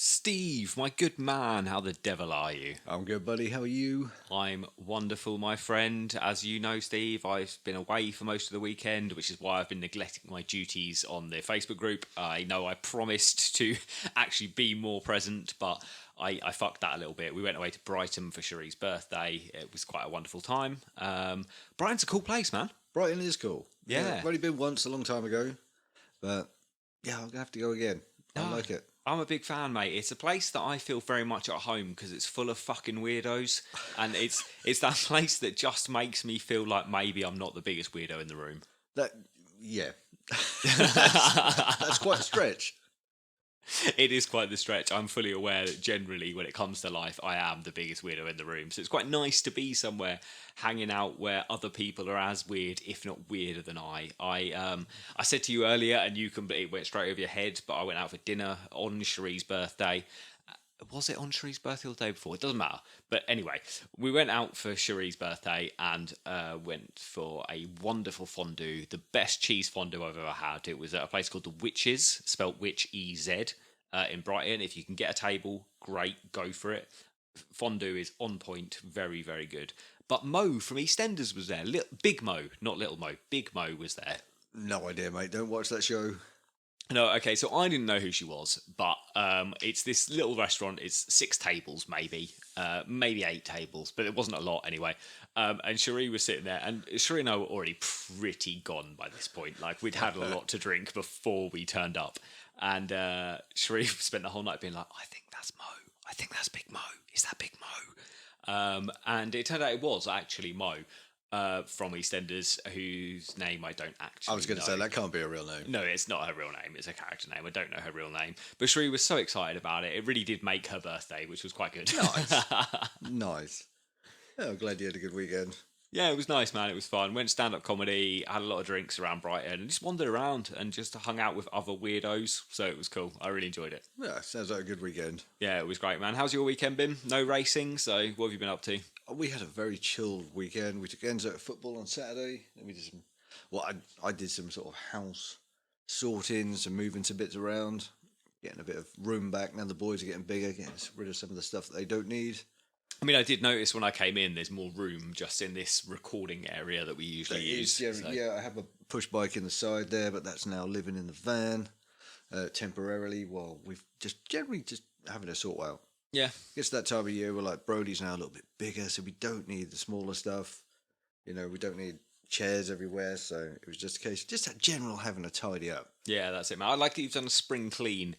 Steve, my good man, how the devil are you? I'm good, buddy. How are you? I'm wonderful, my friend. As you know, Steve, I've been away for most of the weekend, which is why I've been neglecting my duties on the Facebook group. I know I promised to actually be more present, but I fucked that a little bit. We went away to Brighton for Cherie's birthday. It was quite a wonderful time. Brighton's a cool place, man. Brighton is cool. Yeah. I've only been once a long time ago, but yeah, I'll have to go again. I like it. I'm a big fan, mate. It's a place that I feel very much at home because it's full of fucking weirdos, and it's that place that just makes me feel like maybe I'm not the biggest weirdo in the room. That, yeah, that's quite a stretch. It is quite the stretch. I'm fully aware that generally, when it comes to life, I am the biggest weirdo in the room. So it's quite nice to be somewhere hanging out where other people are as weird, if not weirder than I. I said to you earlier, and it went straight over your head, but I went out for dinner on Cherie's birthday. Was it on Cherie's birthday or the day before? It doesn't matter. But anyway, we went out for Cherie's birthday and went for a wonderful fondue, the best cheese fondue I've ever had. It was at a place called The Witches, spelt Witch EZ, in Brighton. If you can get a table, great, go for it. Fondue is on point, very, very good. But Mo from EastEnders was there. Big Mo, not Little Mo. Big Mo was there. No idea, mate. Don't watch that show. No, okay, so I didn't know who she was, but it's this little restaurant. It's 6 tables, maybe 8 tables, but it wasn't a lot anyway. And Cherie was sitting there, and Cherie and I were already pretty gone by this point. Like, we'd had a lot to drink before we turned up. And Cherie spent the whole night being like, I think that's Mo. I think that's Big Mo. Is that Big Mo? And it turned out it was actually Mo. From EastEnders, whose name I don't actually know. I was going to say, that can't be a real name. No, it's not her real name. It's a character name. I don't know her real name. But Cherie was so excited about it. It really did make her birthday, which was quite good. Nice. Nice. Yeah, I'm glad you had a good weekend. Yeah, it was nice, man. It was fun. Went stand-up comedy, had a lot of drinks around Brighton, and just wandered around and just hung out with other weirdos. So it was cool. I really enjoyed it. Yeah, sounds like a good weekend. Yeah, it was great, man. How's your weekend been? No racing, so what have you been up to? We had a very chilled weekend. We took Enzo to football on Saturday. And we did some, I did some sort of house sorting, some moving some bits around, getting a bit of room back. Now the boys are getting bigger, getting rid of some of the stuff that they don't need. I mean, I did notice when I came in, there's more room just in this recording area that we usually use. Yeah, I have a push bike in the side there, but that's now living in the van temporarily while we've just generally just having a sort out. Yeah. It's that time of year where like Brody's now a little bit bigger, so we don't need the smaller stuff. You know, we don't need chairs everywhere, so it was just a case, just that general having to tidy up. Yeah, that's it, man. I like that you've done a spring clean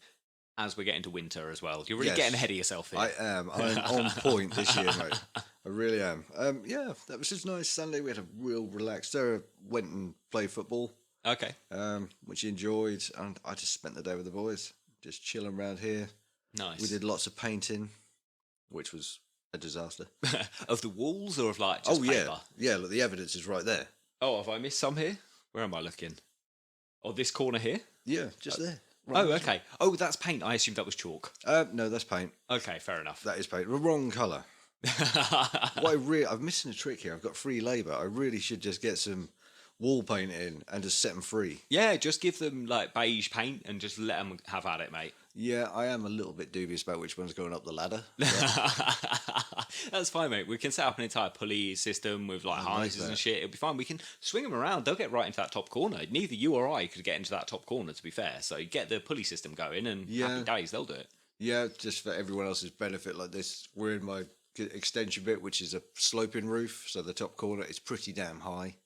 as we're getting to winter as well. You're really getting ahead of yourself here. I am. I'm on point this year, mate. I really am. Yeah, that was just nice. Sunday we had a real relaxed. Sarah went and played football. Okay. Which she enjoyed, and I just spent the day with the boys, just chilling around here. Nice. We did lots of painting, which was a disaster. Of the walls or of like just paper? Yeah, look, the evidence is right there. Oh, have I missed some here? Where am I looking? Oh, this corner here? Yeah, just there. Right, okay. Oh, that's paint. I assumed that was chalk. No, that's paint. Okay, fair enough. That is paint. The wrong colour. I'm missing a trick here. I've got free labour. I really should just get some wall paint in and just set them free. Yeah, just give them like beige paint and just let them have at it, mate. Yeah, I am a little bit dubious about which one's going up the ladder. That's fine, mate. We can set up an entire pulley system with like harnesses and shit. It'll be fine. We can swing them around. They'll get right into that top corner. Neither you or I could get into that top corner, to be fair. So you get the pulley system going and happy days, they'll do it. Yeah, just for everyone else's benefit like this, we're in my extension bit, which is a sloping roof. So the top corner is pretty damn high.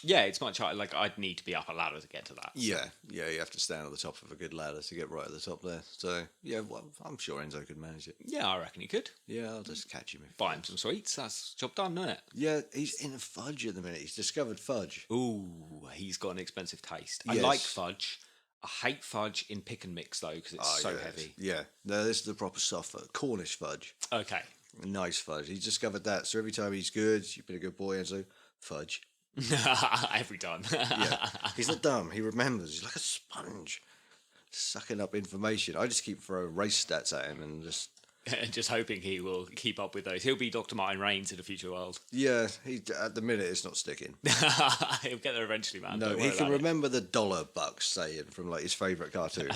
Yeah, it's much higher. Like, I'd need to be up a ladder to get to that. So. Yeah, you have to stand on the top of a good ladder to get right at the top there. So, yeah, well, I'm sure Enzo could manage it. Yeah, I reckon he could. Yeah, I'll just catch him. Buy him some sweets. That's job done, isn't it? Yeah, he's in a fudge at the minute. He's discovered fudge. Ooh, he's got an expensive taste. Yes. I like fudge. I hate fudge in pick and mix, though, because it's so heavy. Yeah, no, this is the proper soft fudge. Cornish fudge. Okay. Nice fudge. He's discovered that. So every time he's good, you've been a good boy, Enzo. Fudge. Every time. Yeah, he's not dumb. He remembers. He's like a sponge, sucking up information. I just keep throwing race stats at him and just And just hoping he will keep up with those. He'll be Dr. Martin Rains in a future world. Yeah, at the minute it's not sticking. He'll get there eventually, man. No, Don't he worry can about it. remember the $bucks saying from like his favourite cartoon,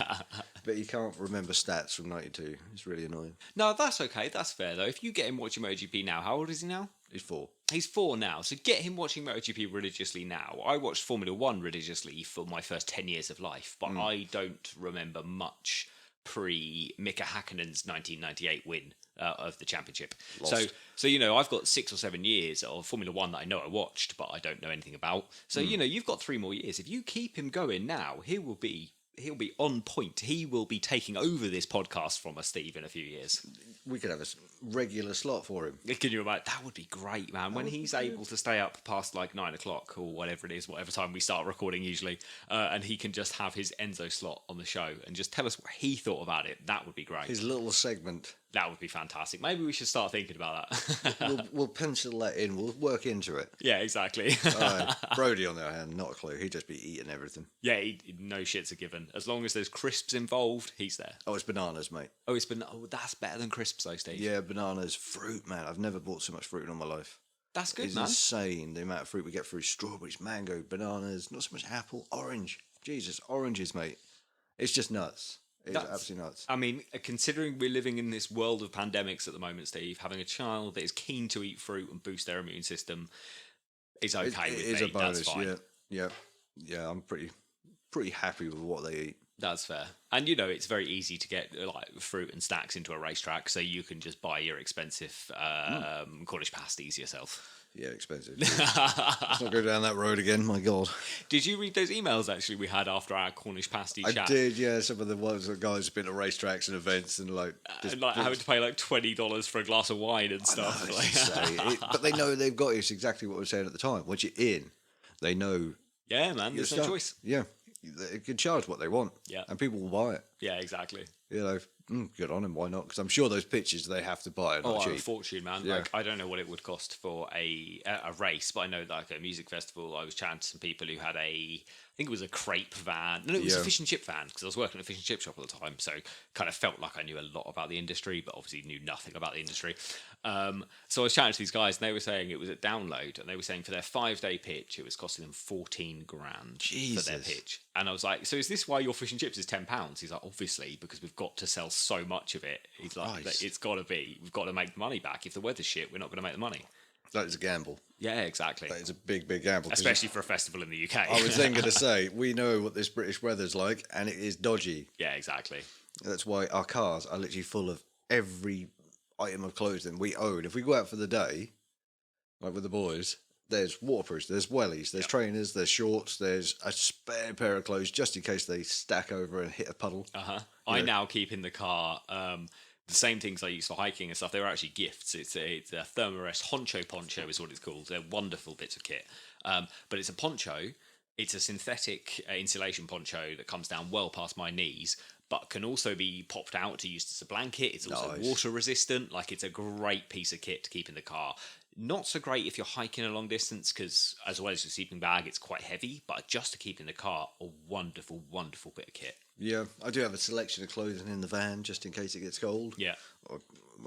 but he can't remember stats from '92. It's really annoying. No, that's okay. That's fair, though. If you get him watching MotoGP now, how old is he now? He's 4. He's 4 now, so get him watching MotoGP religiously now. I watched Formula 1 religiously for my first 10 years of life, but I don't remember much pre-Mika Häkkinen's 1998 win of the championship. Lost. So you know, I've got 6 or 7 years of Formula 1 that I know I watched, but I don't know anything about. So, you know, you've got 3 more years. If you keep him going now, he'll be on point. He will be taking over this podcast from us, Steve, in a few years. We could have a regular slot for him. Can you imagine? That would be great, man. When he's able to stay up past like 9 o'clock or whatever it is, whatever time we start recording usually, and he can just have his Enzo slot on the show and just tell us what he thought about it. That would be great. His little segment. That would be fantastic. Maybe we should start thinking about that. We'll pencil that in. We'll work into it. Yeah, exactly. Brody, on the other hand, not a clue. He'd just be eating everything. Yeah, no shit's a given. As long as there's crisps involved, he's there. Oh, it's bananas, mate. Oh, that's better than crisps, though, Steve. Yeah, bananas, fruit, man. I've never bought so much fruit in all my life. That's good, It's man. insane the amount of fruit we get through: strawberries, mango, bananas, not so much apple, orange. Jesus, oranges, mate. It's just nuts. It's absolutely nuts. I mean, considering we're living in this world of pandemics at the moment, Steve, having a child that is keen to eat fruit and boost their immune system is okay with me. It is a bonus. That's fine. Yeah. I'm pretty happy with what they eat. That's fair. And, you know, it's very easy to get like fruit and snacks into a racetrack, so you can just buy your expensive Cornish pasties yourself. Yeah, expensive. Let's not go down that road again, my God. Did you read those emails, actually, we had after our Cornish pasty chat? I did, yeah. Some of the ones that guys have been to racetracks and events and like... having to pay like $20 for a glass of wine and stuff. But they know they've got it. It's exactly what we were saying at the time. Once you're in, they know... Yeah, man, there's no choice. Yeah. They can charge what they want. Yeah. And people will buy it. Yeah, exactly. You know, good on them, why not? Because I'm sure those pictures they have to buy are not cheap. A fortune, man. Yeah. Like, I don't know what it would cost for a race, but I know like a music festival, I was chatting to some people who had I think it was a crepe van. No, it was a fish and chip van, because I was working at a fish and chip shop at the time, so kind of felt like I knew a lot about the industry, but obviously knew nothing about the industry. So I was chatting to these guys, and they were saying it was at Download, and they were saying for their 5-day pitch, it was costing them 14 grand for their pitch. And I was like, so is this why your fish and chips is £10? He's like, obviously, because we've got to sell so much of it. He's like, it's got to be. We've got to make the money back. If the weather's shit, we're not going to make the money. That is a gamble. Yeah, exactly. That is a big, big gamble. Especially for a festival in the UK. I was then going to say, we know what this British weather's like, and it is dodgy. Yeah, exactly. That's why our cars are literally full of every item of clothing we own. If we go out for the day, like with the boys, there's waterproofs, there's wellies, there's trainers, there's shorts, there's a spare pair of clothes just in case they stack over and hit a puddle. I now keep in the car the same things I use for hiking and stuff. They were actually gifts. It's a Thermarest Honcho Poncho is what it's called. They're wonderful bits of kit. But it's a poncho. It's a synthetic insulation poncho that comes down well past my knees, but can also be popped out to use as a blanket. It's also water resistant. Like, it's a great piece of kit to keep in the car. Not so great if you're hiking a long distance, because as well as your sleeping bag, it's quite heavy, but just to keep in the car, a wonderful, wonderful bit of kit. Yeah, I do have a selection of clothing in the van just in case it gets cold. Yeah.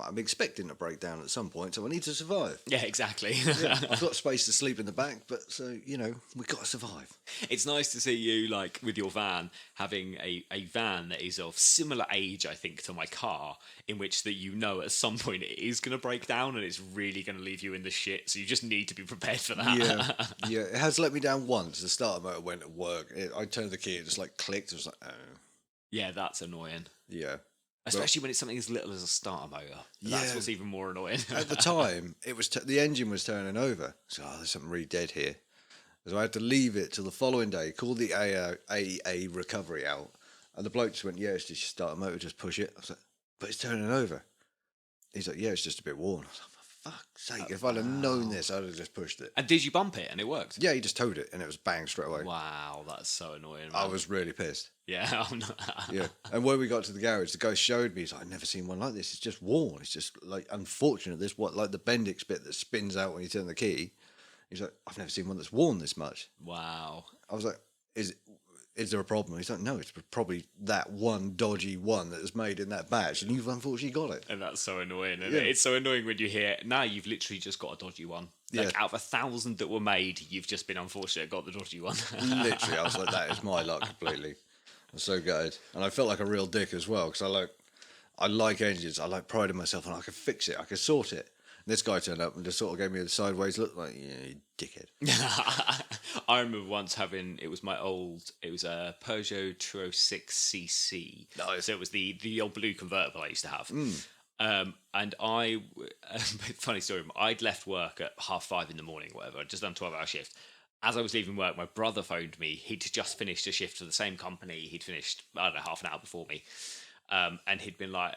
I'm expecting a breakdown at some point, so I need to survive. Yeah, exactly. I've got space to sleep in the back, but so, you know, we've got to survive. It's nice to see you, like, with your van, having a van that is of similar age, I think, to my car, in which that you know at some point it is going to break down and it's really going to leave you in the shit, so you just need to be prepared for that. Yeah, it has let me down once. The starter motor went at work. I turned the key, it just, like, clicked. It was like, oh. Yeah, that's annoying. Yeah. Especially when it's something as little as a starter motor. That's what's even more annoying. At the time, it was the engine was turning over. So, there's something really dead here. So I had to leave it till the following day, call the AEA recovery out. And the bloke just went, yeah, it's just your starter motor, just push it. I was like, but it's turning over. He's like, yeah, it's just a bit worn. I was like, for fuck's sake, if I'd have known this, I'd have just pushed it. And did you bump it and it worked? Yeah, he just towed it and it was bang straight away. Wow, that's so annoying, man. I was really pissed. Yeah, I'm not. Yeah. And when we got to the garage, the guy showed me, he's like, I've never seen one like this. It's just worn. It's just like unfortunate. This like the Bendix bit that spins out when you turn the key. He's like, I've never seen one that's worn this much. Wow. I was like, is there a problem? He's like, no, it's probably that one dodgy one that was made in that batch, and you've unfortunately got it. And that's so annoying. And Yeah. it's so annoying when you hear, now you've literally just got a dodgy one. Like, Yeah. out of 1,000 that were made, you've just been unfortunate and got the dodgy one. Literally, I was like, that is my luck completely. I'm so gutted. And I felt like a real dick as well, because I like engines. I like priding myself on I can fix it, I can sort it. And this guy turned up and just sort of gave me a sideways look, like, yeah, you dickhead. I remember once having, it was a Peugeot 206cc. Nice. So it was the old blue convertible I used to have. And funny story, I'd left work at 5:30 in the morning, whatever, I'd just done a 12-hour shift. As I was leaving work, my brother phoned me. He'd just finished a shift for the same company. He'd finished, I don't know, half an hour before me. And he'd been like,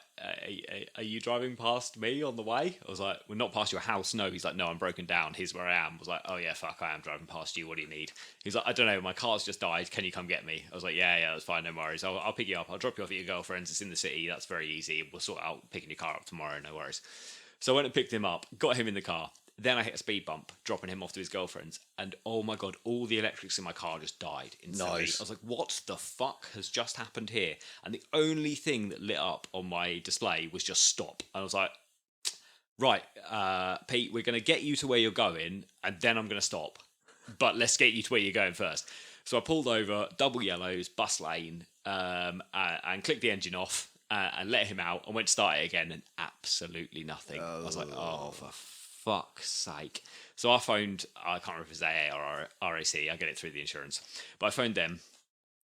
are you driving past me on the way? I was like, well, not past your house, no. He's like, no, I'm broken down. Here's where I am. I was like, oh yeah, fuck, I am driving past you. What do you need? He's like, I don't know, my car's just died. Can you come get me? I was like, yeah, that's fine, no worries. I'll pick you up. I'll drop you off at your girlfriend's. It's in the city. That's very easy. We'll sort out picking your car up tomorrow, no worries. So I went and picked him up, got him in the car. Then I hit a speed bump, dropping him off to his girlfriend's, and oh my god, all the electrics in my car just died instantly. Nice. I was like, what the fuck has just happened here? And the only thing that lit up on my display was just stop. And I was like, right, Pete, we're going to get you to where you're going, and then I'm going to stop. But let's get you to where you're going first. So I pulled over, double yellows, bus lane, and clicked the engine off, and let him out, and went to start it again, and absolutely nothing. I was like, oh, for fuck's sake. So I phoned, I can't remember if it's AA or RAC, I get it through the insurance, but I phoned them,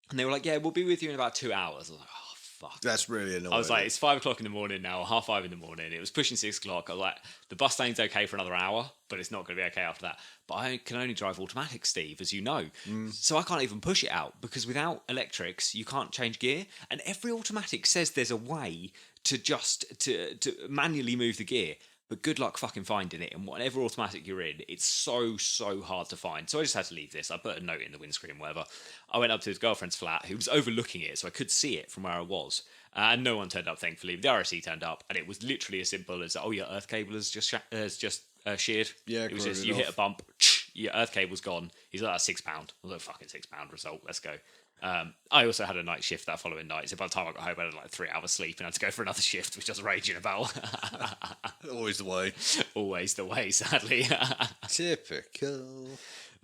and they were like, yeah, we'll be with you in about 2 hours. I was like, oh, fuck. That's really annoying. I was like, it's 5 o'clock in the morning now, 5:30 in the morning. It was pushing 6 o'clock. I was like, the bus lane's okay for another hour, but it's not going to be okay after that. But I can only drive automatic, Steve, as you know. So I can't even push it out, because without electrics, you can't change gear. And every automatic says there's a way to just to manually move the gear. But good luck fucking finding it. And whatever automatic you're in, it's so hard to find. So I just had to leave this. I put a note in the windscreen, whatever. I went up to his girlfriend's flat, who was overlooking it, so I could see it from where I was. And no one turned up, thankfully. The RSC turned up, and it was literally as simple as, oh, your earth cable has just sheared. Yeah, it was just, you hit a bump, your earth cable's gone. He's like, that's £6. I was like, fucking £6 result, let's go. I also had a night shift that following night, so by the time I got home, I had like 3 hours sleep and I had to go for another shift, which I was raging about. Always the way. Always the way, sadly. Typical.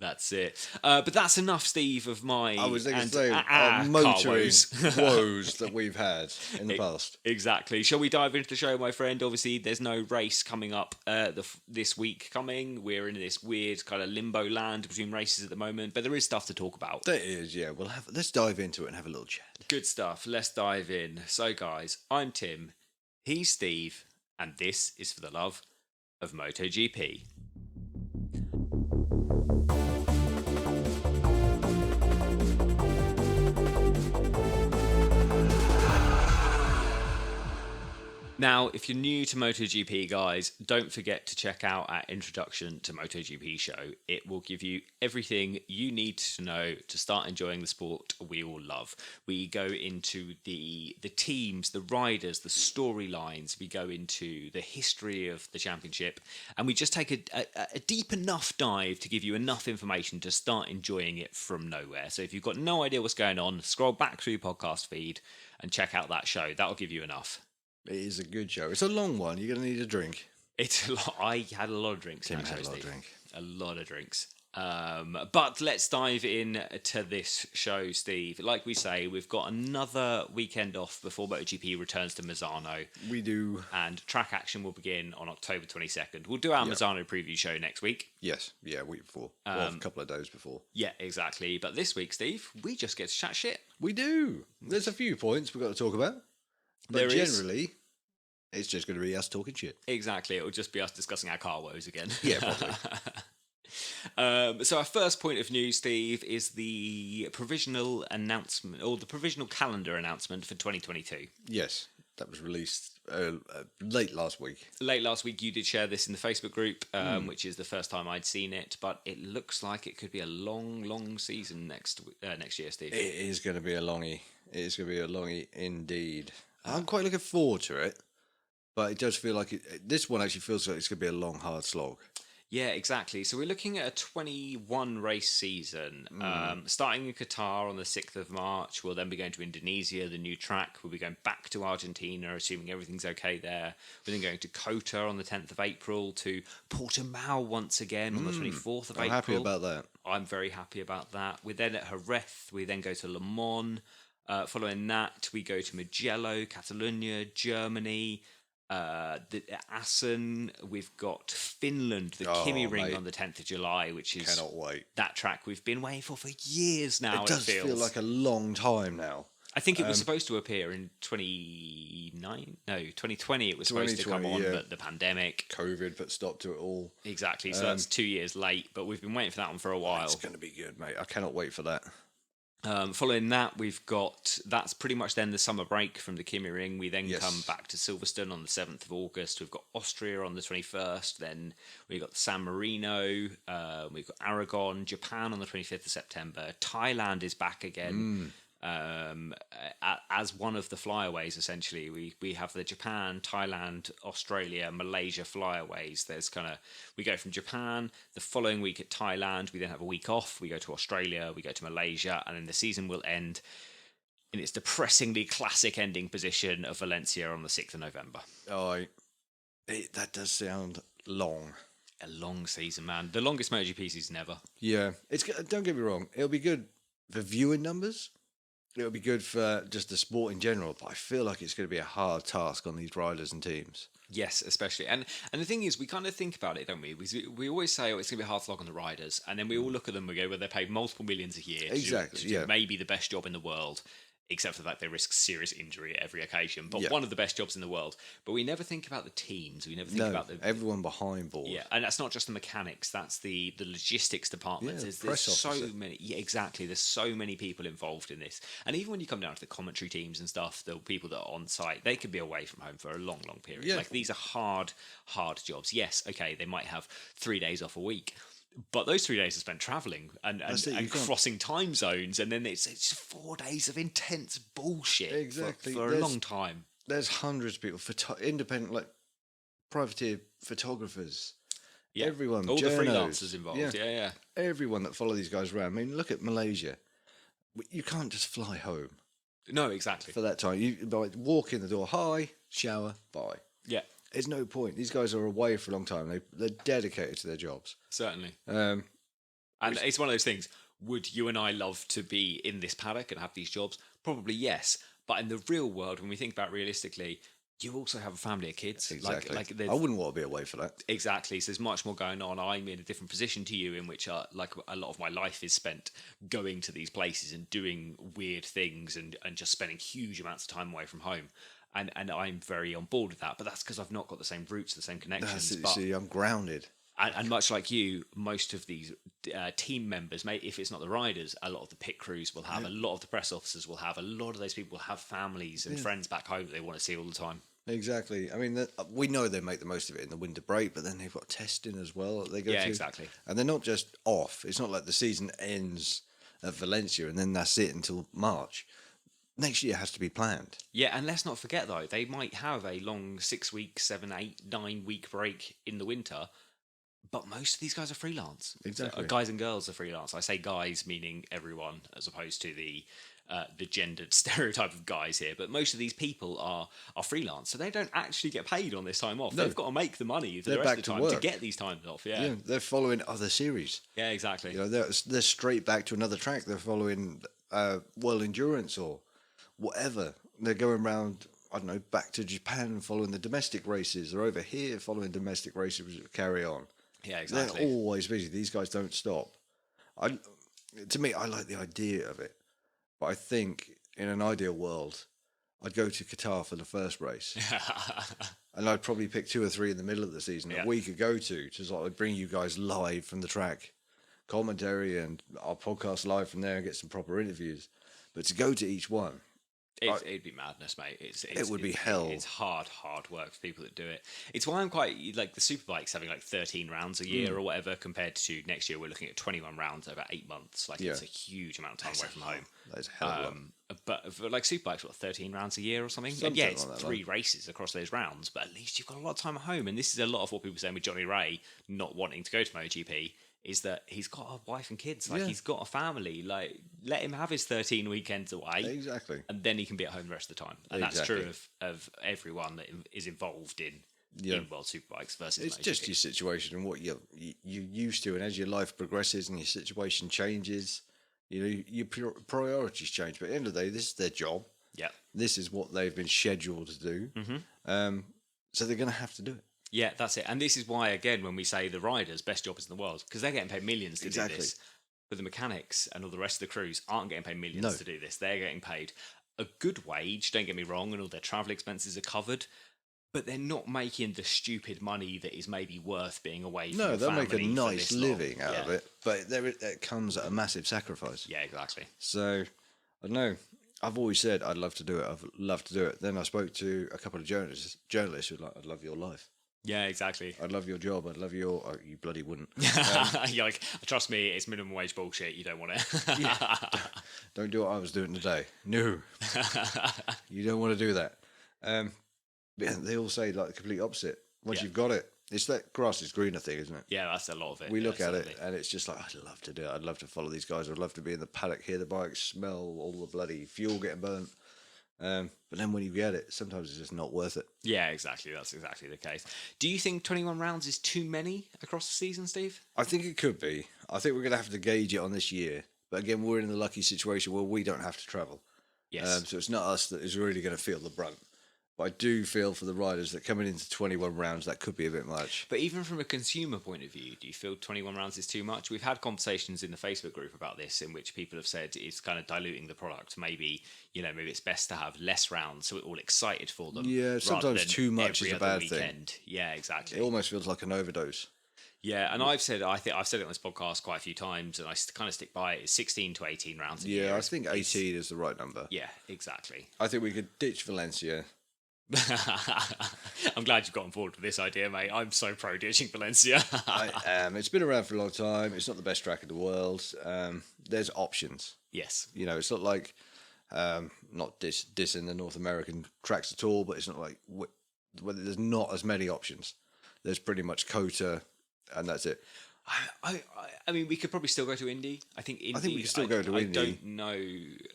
That's it. But that's enough, Steve, of my... I was going to and say, car motoring woes. woes that we've had in the past. Exactly. Shall we dive into the show, my friend? Obviously, there's no race coming up this week coming. We're in this weird kind of limbo land between races at the moment, but there is stuff to talk about. There is, yeah. Let's dive into it and have a little chat. Good stuff. Let's dive in. So, guys, I'm Tim, he's Steve, and this is for the love of MotoGP. Now, if you're new to MotoGP, guys, don't forget to check out our Introduction to MotoGP show. It will give you everything you need to know to start enjoying the sport we all love. We go into the teams, the riders, the storylines. We go into the history of the championship. And we just take a deep enough dive to give you enough information to start enjoying it from nowhere. So if you've got no idea what's going on, scroll back through your podcast feed and check out that show. That'll give you enough. It is a good show. It's a long one. You're going to need a drink. It's a lot. I had a lot of drinks. Tim in that had a show, lot of Steve. drink. A lot of drinks. But let's dive in to this show, Steve. Like we say, we've got another weekend off before MotoGP returns to Misano. We do. And track action will begin on October 22nd. We'll do our Misano preview show next week. Yes. Yeah, week before. Well, a couple of days before. Yeah, exactly. But this week, Steve, we just get to chat shit. We do. There's a few points we've got to talk about. But generally, it's just going to be us talking shit. Exactly. It will just be us discussing our car woes again. Yeah, probably. So our first point of news, Steve, is the provisional announcement, or the provisional calendar announcement for 2022. Yes, that was released late last week. Late last week, you did share this in the Facebook group, which is the first time I'd seen it, but it looks like it could be a long season next year, Steve. It is going to be a longie. It is going to be a longie indeed. I'm quite looking forward to it, but it does feel like this one actually feels like it's going to be a long, hard slog. Yeah, exactly. So we're looking at a 21 race season, starting in Qatar on the 6th of March. We'll then be going to Indonesia, the new track. We'll be going back to Argentina, assuming everything's okay there. We're then going to Kota on the 10th of April, to Portimao once again on the 24th of I'm April. happy about that. I'm very happy about that. We're then at Jerez. We then go to Le Mans. Following that, we go to Mugello, Catalonia, Germany. The Assen, we've got Finland, the Kimi Ring mate. on the 10th of July, which is Cannot wait. that track we've been waiting for years now. It does feel like a long time now. I think it was supposed to appear in 2020 it was supposed to come on, but the pandemic. COVID put stop to it all. Exactly, so that's 2 years late, but we've been waiting for that one for a while. It's going to be good, mate. I cannot wait for that. Following that, that's pretty much then the summer break from the Kimi Ring. We then Yes. come back to Silverstone on the 7th of August. We've got Austria on the 21st. Then we've got San Marino. We've got Aragon, Japan on the 25th of September. Thailand is back again. As one of the flyaways, essentially. We have the Japan, Thailand, Australia, Malaysia flyaways. We go from Japan, the following week at Thailand, we then have a week off, we go to Australia, we go to Malaysia, and then the season will end in its depressingly classic ending position of Valencia on the 6th of November. That does sound long. A long season, man. The longest MotoGP season ever. Yeah, don't get me wrong. It'll be good for viewing numbers. It'll be good for just the sport in general, but I feel like it's going to be a hard task on these riders and teams. Yes, especially. And the thing is, we kind of think about it, don't we? We always say, it's going to be a hard slog on the riders. And then we all look at them and we go, well, they're paid multiple millions a year. Exactly, to do maybe the best job in the world, except for the fact they risk serious injury at every occasion. But one of the best jobs in the world. But we never think about the teams. We never think about everyone behind board. Yeah, and that's not just the mechanics. That's the logistics department. Yeah, There's so many. Yeah, exactly. There's so many people involved in this. And even when you come down to the commentary teams and stuff, the people that are on site, they could be away from home for a long, long period. Yeah. Like, these are hard jobs. Yes, okay, they might have 3 days off a week. But those 3 days are spent travelling and crossing time zones, and then it's 4 days of intense bullshit for a long time. There's hundreds of people, independent, like privateer photographers, everyone, all journos, the freelancers involved. Yeah. Everyone that follow these guys around. I mean, look at Malaysia. You can't just fly home. No, exactly. For that time, you walk in the door, hi, shower, bye. Yeah. There's no point. These guys are away for a long time. They're dedicated to their jobs. Certainly. And it's one of those things. Would you and I love to be in this paddock and have these jobs? Probably yes. But in the real world, when we think about realistically, you also have a family of kids. Exactly. I wouldn't want to be away for that. Exactly. So there's much more going on. I'm in a different position to you, in which a lot of my life is spent going to these places and doing weird things and just spending huge amounts of time away from home. And I'm very on board with that. But that's because I've not got the same roots, the same connections. See, I'm grounded. And much like you, most of these team members, if it's not the riders, a lot of the pit crews will have, a lot of the press officers will have, a lot of those people will have families and friends back home that they want to see all the time. Exactly. I mean, we know they make the most of it in the winter break, but then they've got testing as well that they go to. Yeah, exactly. And they're not just off. It's not like the season ends at Valencia and then that's it until March. Next year has to be planned. Yeah, and let's not forget, though, they might have a long 6 week, 7, 8, 9 week break in the winter, but most of these guys are freelance. Exactly. So, guys and girls are freelance. I say guys meaning everyone, as opposed to the gendered stereotype of guys here. But most of these people are freelance, so they don't actually get paid on this time off. No. They've got to make the money for the rest of the time to get these times off. Yeah, they're following other series. Yeah, exactly. You know, they're straight back to another track. They're following World Endurance or whatever. They're going around, I don't know, back to Japan following the domestic races. They're over here following domestic races which carry on. Yeah, exactly. They're always busy. These guys don't stop. To me, I like the idea of it. But I think in an ideal world, I'd go to Qatar for the first race. And I'd probably pick 2 or 3 in the middle of the season that we could go to sort of bring you guys live from the track. Commentary and our podcast live from there and get some proper interviews. But to go to each one, It'd be madness, mate. It would be hell. It's hard work for people that do it. It's why I'm quite like the Superbike's having like 13 rounds a year or whatever, compared to next year we're looking at 21 rounds over 8 months. Like it's a huge amount of time away from home. That is hell of a lot. But for like Superbike's, what, 13 rounds a year or something? And yeah, it's like 3 races across those rounds, but at least you've got a lot of time at home. And this is a lot of what people are saying with Johnny Ray not wanting to go to MotoGP, is that he's got a wife and kids. Like, he's got a family. Like, let him have his 13 weekends away. Exactly. And then he can be at home the rest of the time. And that's true of everyone that is involved in World Superbikes versus It's MotoGP. just your situation and what you're used to. And as your life progresses and your situation changes, your priorities change. But at the end of the day, this is their job. Yeah. This is what they've been scheduled to do. So they're going to have to do it. Yeah, that's it. And this is why, again, when we say the riders' best job is in the world, because they're getting paid millions to do this. But the mechanics and all the rest of the crews aren't getting paid millions to do this. They're getting paid a good wage, don't get me wrong, and all their travel expenses are covered. But they're not making the stupid money that is maybe worth being away from No, they'll family make a nice living out of Yeah. it. But it comes at a massive sacrifice. Yeah, exactly. So, I don't know. I've always said I'd love to do it. I've loved to do it. Then I spoke to a couple of journalists who were like, I'd love your life. Yeah, exactly. I'd love your job. I'd love your... Oh, you bloody wouldn't. You're like, trust me, it's minimum wage bullshit. You don't want it. Don't do what I was doing today. No. You don't want to do that. But they all say like the complete opposite. Once you've got it, it's that grass is greener thing, isn't it? Yeah, that's a lot of it. We look at it and it's just like, I'd love to do it. I'd love to follow these guys. I'd love to be in the paddock, hear the bikes, smell all the bloody fuel getting burnt. But then when you get it, sometimes it's just not worth it. Yeah, exactly. That's exactly the case. Do you think 21 rounds is too many across the season, Steve? I think it could be. I think we're going to have to gauge it on this year. But again, we're in the lucky situation where we don't have to travel. Yes. So it's not us that is really going to feel the brunt. But I do feel for the riders that coming into 21 rounds, that could be a bit much. But even from a consumer point of view, do you feel 21 rounds is too much? We've had conversations in the Facebook group about this, in which people have said it's kind of diluting the product. Maybe it's best to have less rounds so we're all excited for them. Yeah, sometimes too much is a bad thing. Yeah, exactly. It almost feels like an overdose. Yeah, and I think I've said it on this podcast quite a few times, and I kind of stick by it. It's 16 to 18 rounds a year. Yeah, I think 18 is the right number. Yeah, exactly. I think we could ditch Valencia. I'm glad you've gotten forward with this idea, mate. I'm so pro ditching Valencia. I am. It's been around for a long time. It's not the best track in the world. There's options. Yes. It's not like not dissing the North American tracks at all, but it's not like there's not as many options. There's pretty much Kota, and that's it. I mean, we could probably still go to Indy. I think Indy. I think we could still go to Indy. I don't know.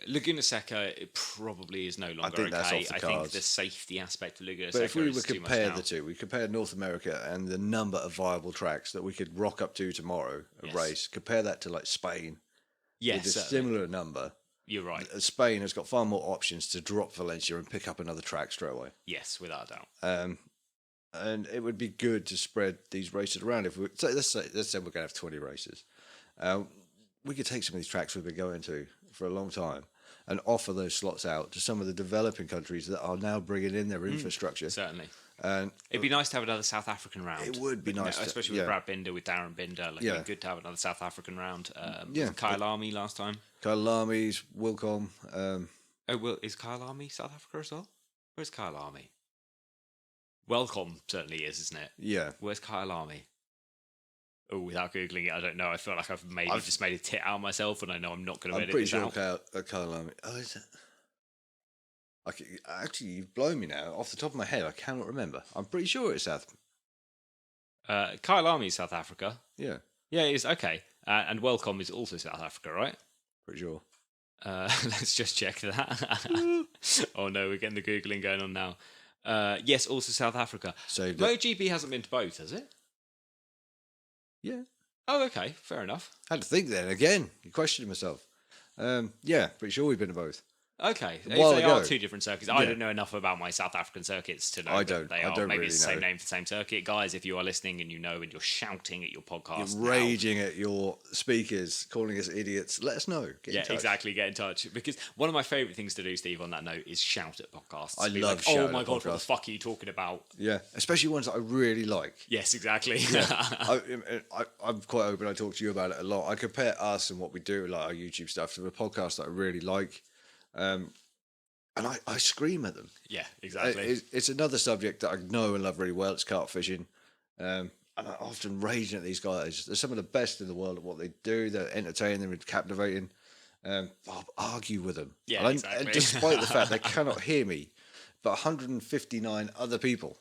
Laguna Seca, it probably is no longer I think that's okay. off the I cards. think the safety aspect of Laguna But Seca if we is were too compare much now. the two, we compare North America and the number of viable tracks that we could rock up to tomorrow, race, compare that to like Spain. Yes, with a similar number. You're right. Spain has got far more options to drop Valencia and pick up another track straight away. Yes, without a doubt. And it would be good to spread these races around. If let's say we're going to have 20 races, we could take some of these tracks we've been going to for a long time and offer those slots out to some of the developing countries that are now bringing in their infrastructure. Certainly. And it'd be nice to have another South African round. It would be nice, especially with Brad Binder, with Darren Binder. Like, it'd be good to have another South African round. Kyle Army last time. Kyle Army's, Wilcom. Is Kyle Army South Africa as well? Where's Kyle Army? Welcome certainly is, isn't it? Yeah. Where's Kyle Army? Oh, without googling it, I don't know. I feel like I've just made a tit out myself, and I know I'm not going to edit this out. I'm pretty sure Kyle Army. Oh, is it? Actually, you've blown me now. Off the top of my head, I cannot remember. I'm pretty sure it's South. Kyle Army is South Africa. Yeah. Yeah, it is. Okay. And Welcome is also South Africa, right? Pretty sure. Let's just check that. Oh no, we're getting the Googling going on now. Yes, also South Africa. MotoGP hasn't been to both, has it? Yeah. Oh, okay. Fair enough. I had to think then. Again, you questioned myself. Yeah, pretty sure we've been to both. Okay. They ago. are two different circuits. I don't know enough about my South African circuits to know I that don't. they I are. don't Maybe really it's the same know. name for the same circuit. Guys, if you are listening and you know and you're shouting at your podcast You're raging at your speakers, calling us idiots, let us know. Get in touch. Exactly. Get in touch. Because one of my favourite things to do, Steve, on that note, is shout at podcasts. I Be love like, shouting oh my at God, what the podcasts. fuck are you talking about? Yeah, especially ones that I really like. Yes, exactly. I'm quite open. I talk to you about it a lot. I compare us and what we do, like our YouTube stuff, to a podcast that I really like. and I scream at them. Yeah, exactly. It's another subject that I know and love really well. It's carp fishing. And I often rage at these guys. They're some of the best in the world at what they do. They're entertaining, they're captivating. I'll argue with them. Yeah, And exactly. despite the fact they cannot hear me, but 159 other people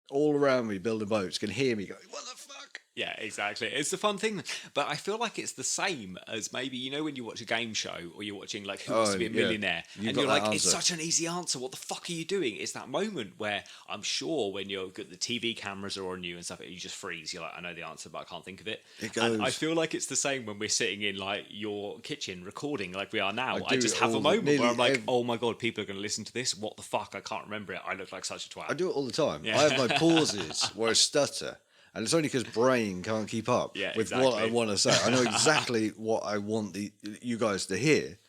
all around me building boats can hear me going, what the fuck? Yeah, exactly. It's the fun thing. But I feel like it's the same as maybe, when you watch a game show or you're watching like Who Wants to Be a Millionaire and you're like, it's such an easy answer. What the fuck are you doing? It's that moment where I'm sure when you've got the TV cameras are on you and stuff, you just freeze. You're like, I know the answer, but I can't think of it. It goes. And I feel like it's the same when we're sitting in like your kitchen recording like we are now. I do just it have a all moment where I'm like, every- oh my God, people are going to listen to this. What the fuck? I can't remember it. I look like such a twat. I do it all the time. Yeah. I have my pauses where I stutter. And it's only because brain can't keep up with what I want to say. I know exactly what I want you guys to hear,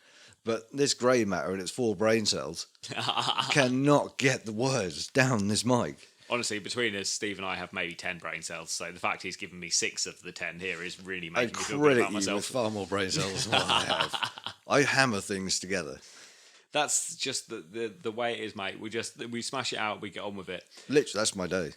but this grey matter and its 4 brain cells cannot get the words down this mic. Honestly, between us, Steve and I have maybe 10 brain cells. So the fact he's given me 6 of the 10 here is really making me feel good about you with myself. far more brain cells than what I have. I hammer things together. That's just the way it is, mate. We smash it out, we get on with it. Literally, that's my day.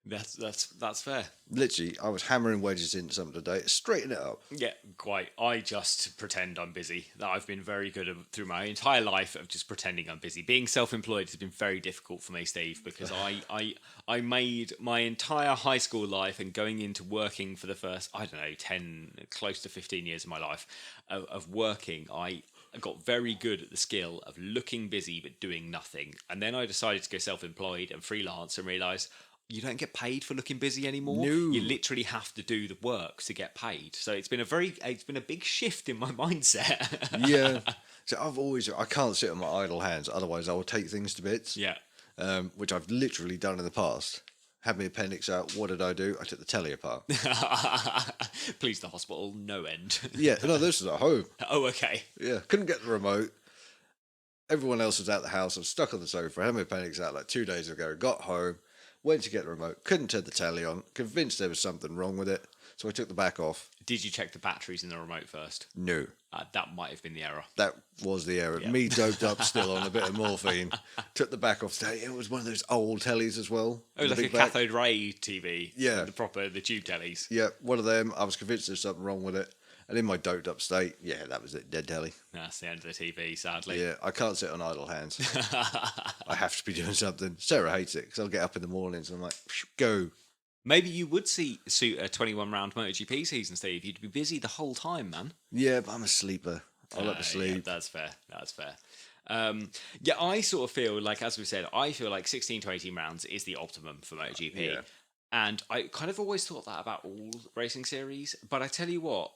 That's fair. Literally, I was hammering wedges into something today, straighten it up. Yeah, quite. I just pretend I'm busy. I've been very good through my entire life of just pretending I'm busy. Being self-employed has been very difficult for me, Steve, because I made my entire high school life and going into working for the first, 10, close to 15 years of my life of working, I got very good at the skill of looking busy but doing nothing. And then I decided to go self-employed and freelance and realised you don't get paid for looking busy anymore. No. You literally have to do the work to get paid. So it's been a big shift in my mindset. Yeah. So I can't sit on my idle hands, otherwise I will take things to bits. Yeah. Which I've literally done in the past. Had my appendix out, what did I do? I took the telly apart. Please, the hospital, no end. Yeah, no, this is at home. Oh, okay. Yeah, couldn't get the remote. Everyone else was at the house. I was stuck on the sofa. I had my appendix out like 2 days ago. Got home. Went to get the remote, couldn't turn the telly on, convinced there was something wrong with it, so I took the back off. Did you check the batteries in the remote first? No. That might have been the error. That was the error. Yeah. Me doped up still on a bit of morphine. Took the back off. It was one of those old tellies as well. Oh, like a cathode ray TV? Yeah. The tube tellies? Yeah, one of them. I was convinced there's something wrong with it. And in my doped up state, yeah, that was it. Dead telly. That's the end of the TV, sadly. Yeah, I can't sit on idle hands. I have to be doing something. Sarah hates it because I'll get up in the mornings and I'm like, go. Maybe you would suit a 21-round MotoGP season, Steve. You'd be busy the whole time, man. Yeah, but I'm a sleeper. I like to sleep. Yeah, that's fair. Yeah, I sort of feel like, as we said, I feel like 16 to 18 rounds is the optimum for MotoGP. Yeah. And I kind of always thought that about all racing series. But I tell you what,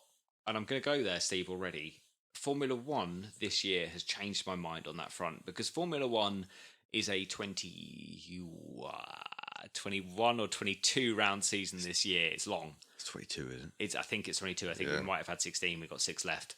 and I'm going to go there, Steve, already. Formula One this year has changed my mind on that front because Formula One is a 21 or 22 round season this year. It's long. It's 22, isn't it? I think it's 22. I think we might have had 16. We've got 6 left.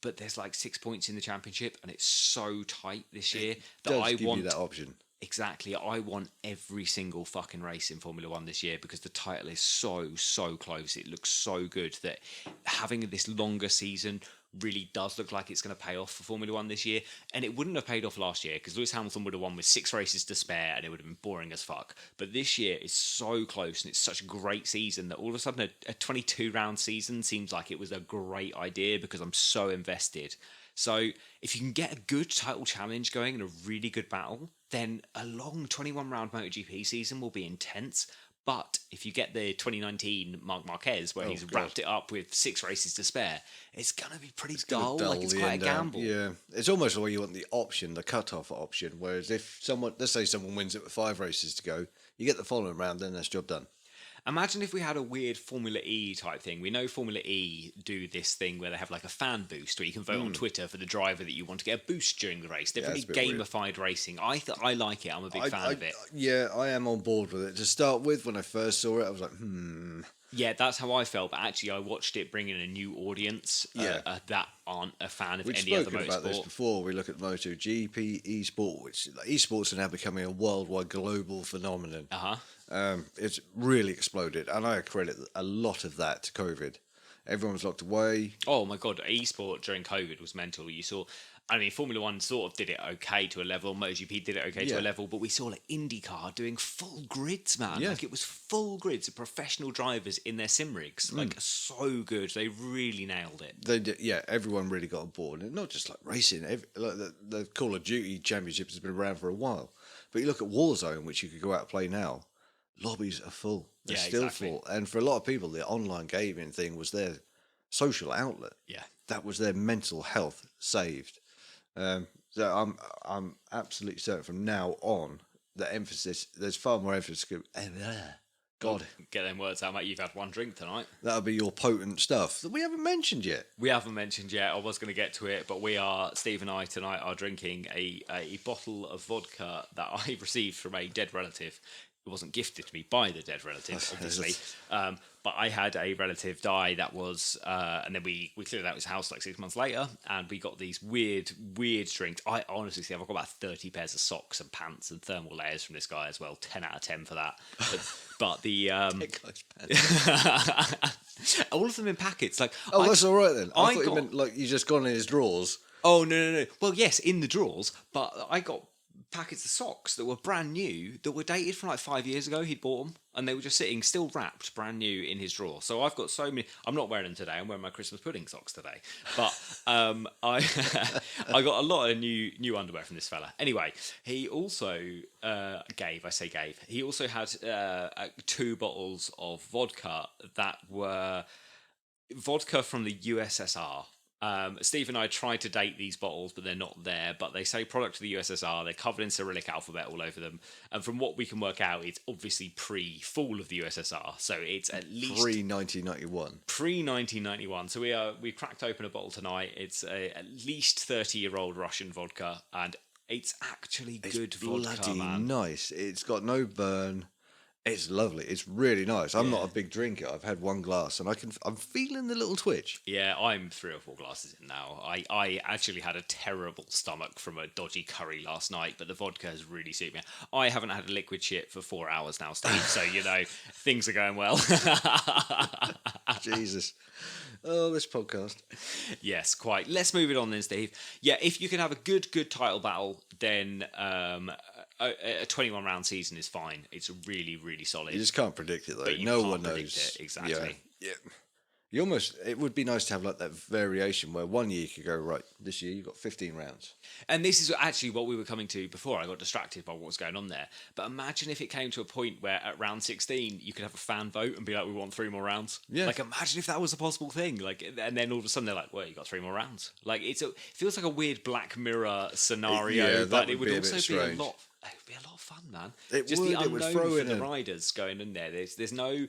But there's like 6 points in the championship, and it's so tight this year that I give want you that option. Exactly. I want every single fucking race in Formula One this year because the title is so close. It looks so good that having this longer season really does look like it's going to pay off for Formula One this year. And it wouldn't have paid off last year because Lewis Hamilton would have won with 6 races to spare and it would have been boring as fuck. But this year is so close and it's such a great season that all of a sudden a 22-round season seems like it was a great idea because I'm so invested. So if you can get a good title challenge going and a really good battle, then a long 21-round MotoGP season will be intense. But if you get the 2019 Marc Marquez, where he's wrapped it up with 6 races to spare, it's going to be pretty dull. Like, it's quite a gamble. Yeah, it's almost the way you want the option, the cut-off option. Whereas if someone, let's say someone wins it with 5 races to go, you get the following round, then that's job done. Imagine if we had a weird Formula E type thing. We know Formula E do this thing where they have like a fan boost where you can vote on Twitter for the driver that you want to get a boost during the race. They're pretty gamified racing. I like it. I'm a big fan of it. Yeah, I am on board with it. To start with, when I first saw it, I was like, Yeah, that's how I felt. But actually, I watched it bring in a new audience that aren't a fan of any other motorsport. We've spoken about this before. We look at MotoGP, eSport, which eSports are now becoming a worldwide global phenomenon. It's really exploded, and I credit a lot of that to COVID. Everyone was locked away. Oh my god, eSport during COVID was mental. You saw I mean, Formula One sort of did it okay to a level. MotoGP did it okay to Yeah. a level, but we saw like IndyCar doing full grids, man. Yeah. Like it was full grids of professional drivers in their sim rigs. Like so good. They really nailed it. They did, yeah. Everyone really got on board, and not just like racing. Like the Call of Duty Championship has been around for a while, but you look at Warzone, which you could go out and play now. Lobbies are full. They're still full, and for a lot of people, the online gaming thing was their social outlet. Yeah. That was their mental health saved. So I'm absolutely certain from now on the emphasis. There's far more emphasis. God, Get them words out, mate. You've had one drink tonight. that'll be your potent stuff that we haven't mentioned yet. We haven't mentioned yet. I was going to get to it, but Steve and I tonight are drinking a bottle of vodka that I received from a dead relative. It wasn't gifted to me by the dead relative, obviously. But I had a relative die that was, and then we cleared out his house like 6 months later, and we got these weird drinks. I honestly say I've got about 30 pairs of socks and pants and thermal layers from this guy as well. 10 out of 10 for that. But the all of them in packets. Like, That's all right then. I thought you got- meant like you just gone in his drawers. Oh no. Well, yes, in the drawers, but I got packets of socks that were brand new that were dated from like 5 years ago. He'd bought them and they were just sitting still wrapped brand new in his drawer. So I've got so many. I'm not wearing them today. I'm wearing my Christmas pudding socks today. But I I got a lot of new underwear from this fella. Anyway, he also gave. He also had 2 bottles of vodka that were vodka from the USSR. Steve and I tried to date these bottles, but they're not there. But they say product of the USSR. They're covered in Cyrillic alphabet all over them. And from what we can work out, it's obviously pre-fall of the USSR. So it's at least Pre-1991. Pre-1991. So we cracked open a bottle tonight. It's at least 30-year-old Russian vodka, and it's actually good vodka, Bloody man. nice. It's got no burn. It's lovely. It's really nice. I'm not a big drinker. I've had one glass, and I'm feeling the little twitch. Yeah, I'm 3 or 4 glasses in now. I actually had a terrible stomach from a dodgy curry last night, but the vodka has really suited me. I haven't had a liquid shit for 4 hours now, Steve, so, things are going well. Jesus. Oh, this podcast. Yes, quite. Let's move it on then, Steve. Yeah, if you can have a good title battle, then a 21-round season is fine. It's really, really solid. You just can't predict it, though. But you No can't one predict knows. it, exactly. Yeah. It would be nice to have like that variation where one year you could go, right, this year you've got 15 rounds. And this is actually what we were coming to before. I got distracted by what was going on there. But imagine if it came to a point where at round 16 you could have a fan vote and be like, we want 3 more rounds. Yeah. Like, imagine if that was a possible thing. Like, and then all of a sudden they're like, well, you got 3 more rounds. Like, it feels like a weird Black Mirror scenario, Yeah, but that it would would be a also bit be a strange. lot. It would be a lot of fun, man. It Just would, the it would unknown throw for in the a- riders going in there. There's no.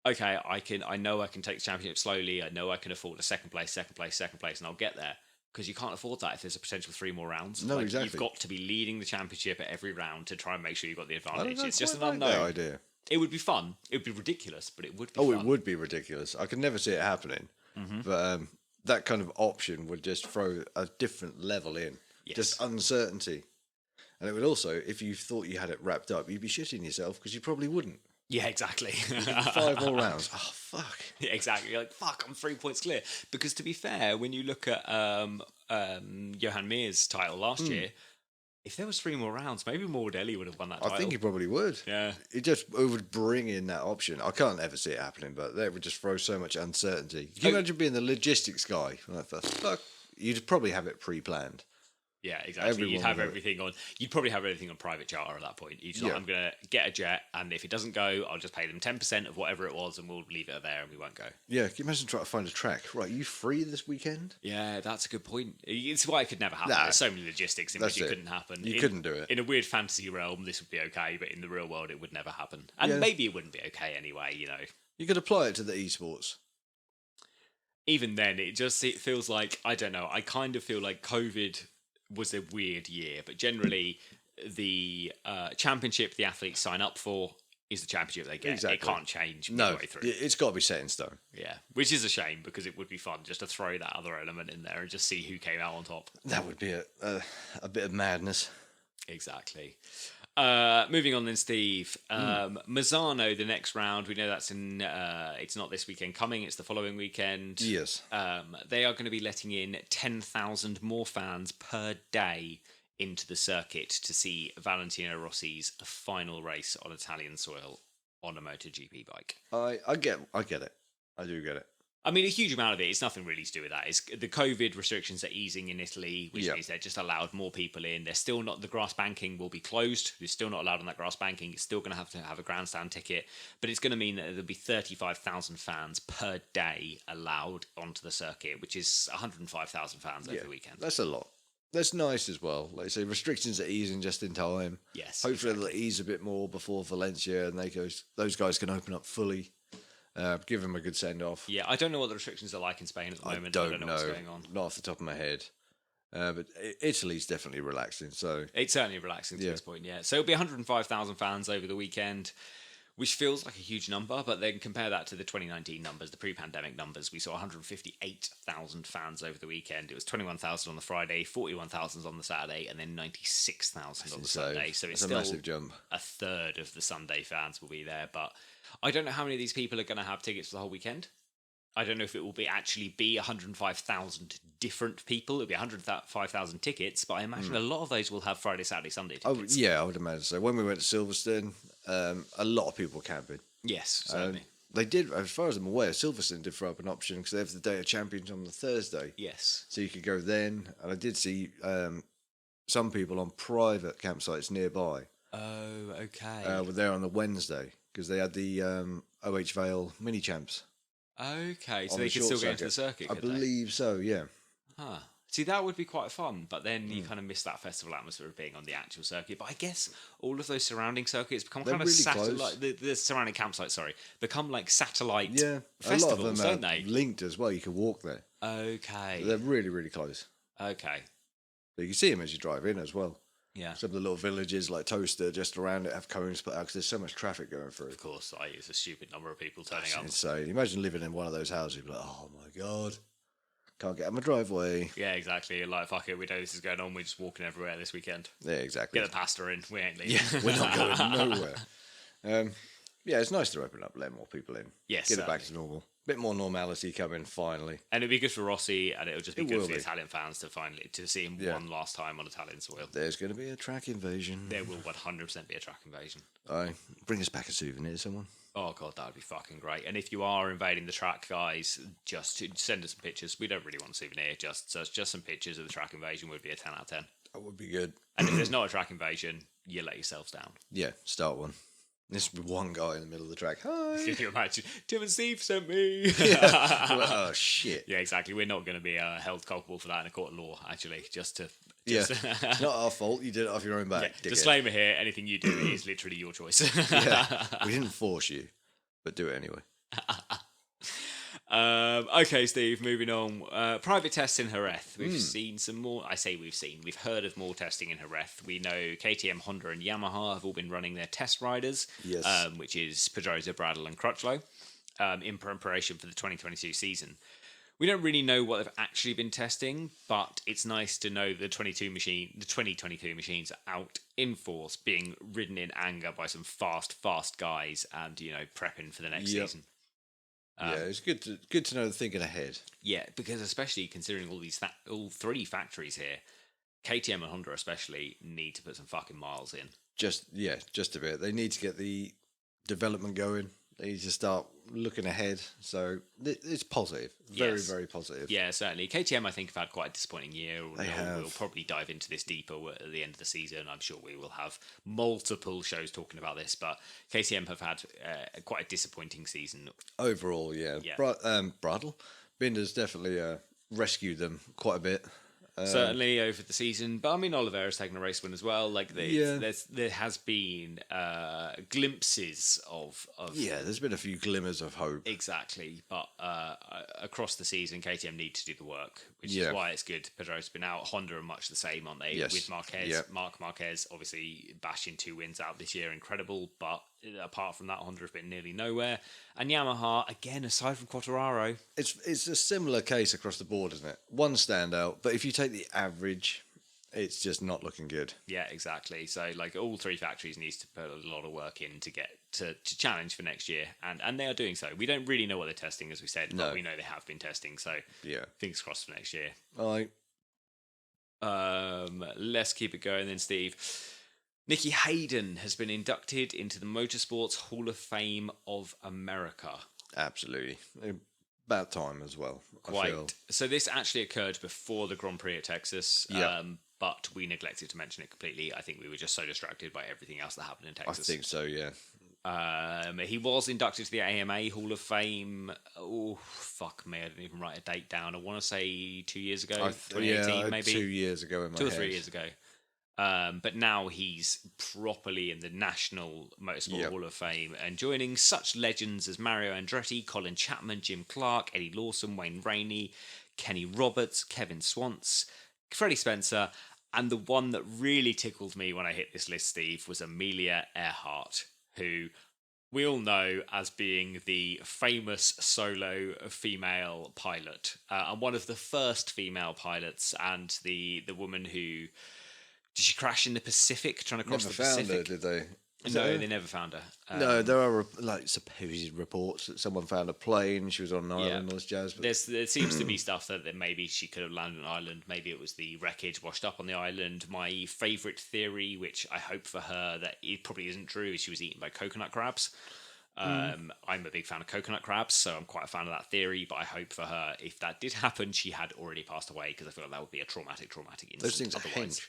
Okay, I know I can take the championship slowly. I know I can afford a second place, and I'll get there. Because you can't afford that if there's a potential 3 more rounds. No, Like, exactly. You've got to be leading the championship at every round to try and make sure you've got the I advantage. don't It's just an quite like that unknown. idea. It would be fun. It would be ridiculous, but it would be Oh, fun. it would be ridiculous. I could never see it happening. But that kind of option would just throw a different level in. Yes. Just uncertainty. And it would also, if you thought you had it wrapped up, you'd be shitting yourself because you probably wouldn't. Yeah, exactly. 5 more rounds. Oh, fuck. Yeah, exactly. You're like, fuck, I'm 3 points clear. Because to be fair, when you look at Johan Mir's title last year, if there was 3 more rounds, maybe Mordelli would have won that title. I think he probably would. Yeah. It would bring in that option. I can't ever see it happening, but that would just throw so much uncertainty. Can you imagine being the logistics guy? Like, fuck, you'd probably have it pre-planned. Yeah, exactly. Everyone You'd have would. everything on. You'd probably have everything on private charter at that point. You'd Yeah. I'm going to get a jet, and if it doesn't go, I'll just pay them 10% of whatever it was, and we'll leave it there, and we won't go. Yeah, can you imagine trying to find a track? Right, you free this weekend? Yeah, that's a good point. It's why it could never happen. Nah. There's so many logistics in which That's it it. couldn't happen. You couldn't do it. In a weird fantasy realm, this would be okay, but in the real world, it would never happen. And Yeah. maybe it wouldn't be okay anyway, You could apply it to the esports. Even then, it feels like, I don't know, I kind of feel like COVID was a weird year, but generally the championship the athletes sign up for is the championship they get. Exactly. It can't change No, midway through. it's got to be set in stone. Yeah, which is a shame because it would be fun just to throw that other element in there and just see who came out on top. That would be a bit of madness. Exactly. Moving on then, Steve. Misano, the next round, we know that's in. It's not this weekend coming; it's the following weekend. Yes. They are going to be letting in 10,000 more fans per day into the circuit to see Valentino Rossi's final race on Italian soil on a MotoGP bike. I get it. I do get it. I mean, a huge amount of it is nothing really to do with that. It's the COVID restrictions are easing in Italy, which means they're just allowed more people in. They're still not, the grass banking will be closed. You're still not allowed on that grass banking. You're still going to have a grandstand ticket. But it's going to mean that there'll be 35,000 fans per day allowed onto the circuit, which is 105,000 fans over the weekend. That's a lot. That's nice as well. Like I say, restrictions are easing just in time. Yes. Hopefully they'll ease a bit more before Valencia and those guys can open up fully. Give them a good send off. Yeah, I don't know what the restrictions are like in Spain at the moment. I don't know what's going on. Not off the top of my head. But Italy's definitely relaxing. So it's certainly relaxing to this point, yeah. So it'll be 105,000 fans over the weekend, which feels like a huge number, but then compare that to the 2019 numbers, the pre-pandemic numbers. We saw 158,000 fans over the weekend. It was 21,000 on the Friday, 41,000 on the Saturday, and then 96,000 on the Sunday. So it's still a massive jump. A third of the Sunday fans will be there, but I don't know how many of these people are going to have tickets for the whole weekend. I don't know if it will actually be 105,000 different people. It'll be 105,000 tickets, but I imagine a lot of those will have Friday, Saturday, Sunday tickets. I would imagine so. When we went to Silverstone, a lot of people camping. Yes, certainly. They did, as far as I'm aware, Silverstone did throw up an option because they have the Day of Champions on the Thursday. Yes. So you could go then. And I did see some people on private campsites nearby. Oh, okay. Were there on the Wednesday because they had the OH Vale mini champs. Okay, so they could still get into the circuit. I believe so, yeah. Huh. See, that would be quite fun, but then you kind of miss that festival atmosphere of being on the actual circuit. But I guess all of those surrounding circuits become kind of really satellite. The surrounding campsites, become like satellite festivals, a lot of them don't they? Linked as well. You can walk there. Okay, they're really, really close. Okay, but you can see them as you drive in as well. Yeah, some of the little villages like Toaster just around it have cones put out because there's so much traffic going through. Of course, it's a stupid number of people turning up. Insane. Imagine living in one of those houses. You'd be like, oh my god, can't get out my driveway. Yeah, exactly. You're like, fuck it, we know this is going on. We're just walking everywhere this weekend. Yeah, exactly. Get the pasta in. We ain't leaving. Yeah, we're not going nowhere. Yeah, it's nice to open up, let more people in. Yes, get it back to normal. Bit more normality coming finally, and it'd be good for Rossi, and it'll just be good for the Italian fans to see him one last time on Italian soil. There's going to be a track invasion. There will 100% be a track invasion. Bring us back a souvenir, someone. Oh god, that would be fucking great. And if you are invading the track, guys, just send us some pictures. We don't really want a souvenir, just some pictures of the track invasion would be a 10 out of 10. That would be good. And if there's not a track invasion, you let yourselves down. Yeah, start one. This would be one guy in the middle of the track. Hi. Can you imagine? Tim and Steve sent me. Oh, shit. Yeah, exactly. We're not going to be held culpable for that in a court of law, actually. Just it's not our fault. You did it off your own back. Yeah, disclaimer here, anything you do is literally your choice. We didn't force you, but do it anyway. Okay, Steve, moving on. Private tests in Jerez. We've seen some more. I say we've heard of more testing in Jerez. We know KTM, Honda, and Yamaha have all been running their test riders, which is Pedrosa, Bradle, and Crutchlow, in preparation for the 2022 season. We don't really know what they've actually been testing, but it's nice to know the 2022 machines are out in force, being ridden in anger by some fast guys, and prepping for the next season. It's good to know they're thinking ahead. Yeah, because especially considering all three factories here, KTM and Honda especially need to put some fucking miles in. Just a bit. They need to get the development going. They need to start looking ahead. So it's positive. Very positive. Yeah, certainly. KTM, I think, have had quite a disappointing year. We'll probably dive into this deeper at the end of the season. I'm sure we will have multiple shows talking about this, but KTM have had quite a disappointing season. Overall, yeah. Bradle. Binder's definitely rescued them quite a bit. Certainly over the season, but I mean Oliveira's taken a race win as well. Like there has been glimpses of there's been a few glimmers of hope. Exactly, but across the season, KTM need to do the work, which is why it's good. Pedro's been out. Honda are much the same, aren't they? Yes. With Marquez, Marc Marquez obviously bashing 2 wins out this year, incredible. But apart from that, Honda has been nearly nowhere. And Yamaha, again, aside from Quartararo, it's a similar case across the board, isn't it? One standout, but if you take the average, It's just not looking good. Yeah, exactly. So like all three factories needs to put a lot of work in to get to challenge for next year, and they are doing so. We don't really know what they're testing, as we said, but we know they have been testing. So Yeah. fingers crossed for next year. All right. Let's keep it going then, Steve. Nicky Hayden has been inducted into the Motorsports Hall of Fame of America. Absolutely. About time as well. Quite. So this actually occurred before the Grand Prix at Texas. Yeah. But we neglected to mention it completely. I think we were just so distracted by everything else that happened in Texas. I think so, yeah. He was inducted to the AMA Hall of Fame. Oh, fuck me. I didn't even write a date down. I want to say 2 years ago. 2018, maybe. 2 years ago in my 2 or head. 3 years ago. But now he's properly in the National Motorsport Hall of Fame and joining such legends as Mario Andretti, Colin Chapman, Jim Clark, Eddie Lawson, Wayne Rainey, Kenny Roberts, Kevin Swantz, Freddie Spencer, and the one that really tickled me when I hit this list, Steve, was Amelia Earhart, who we all know as being the famous solo female pilot, and one of the first female pilots, and the woman who... Did she crash in the Pacific, trying to cross the Pacific? Never found her, did they? No, they never found her. No, there are like supposed reports that someone found a plane. She was on an island, all this jazz. But... There seems to be stuff that maybe she could have landed on an island. Maybe it was the wreckage washed up on the island. My favourite theory, which I hope for her that it probably isn't true, is she was eaten by coconut crabs. I'm a big fan of coconut crabs, so I'm quite a fan of that theory. But I hope for her, if that did happen, she had already passed away, because I feel like that would be a traumatic incident. Those things are otherwise. hench.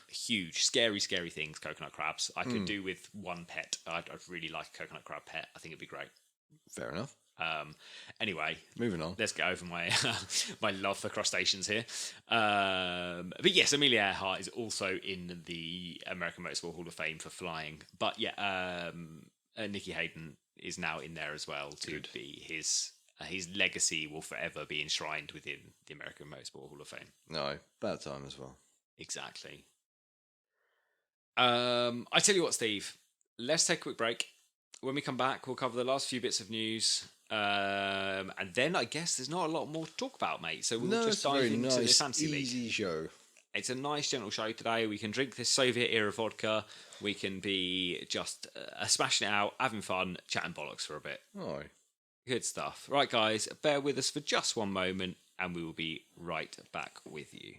Huge, scary things, coconut crabs. I could do with one pet. I'd really like a coconut crab pet. I think it'd be great. Fair enough. Anyway, moving on. Let's get over my my love for crustaceans here. But yes, Amelia Earhart is also in the American Motorsport Hall of Fame for flying. But yeah, Nicky Hayden is now in there as well to be his legacy will forever be enshrined within the American Motorsport Hall of Fame. No, bad time as well. Exactly. I tell you what, Steve, let's take a quick break. When we come back, we'll cover the last few bits of news. And then I guess there's not a lot more to talk about, mate. So we'll just dive into the Fantasy League. Easy show. It's a nice, gentle show today. We can drink this Soviet-era vodka. We can be just smashing it out, having fun, chatting bollocks for a bit. Oh. Good stuff. Right, guys, bear with us for just one moment, and we will be right back with you.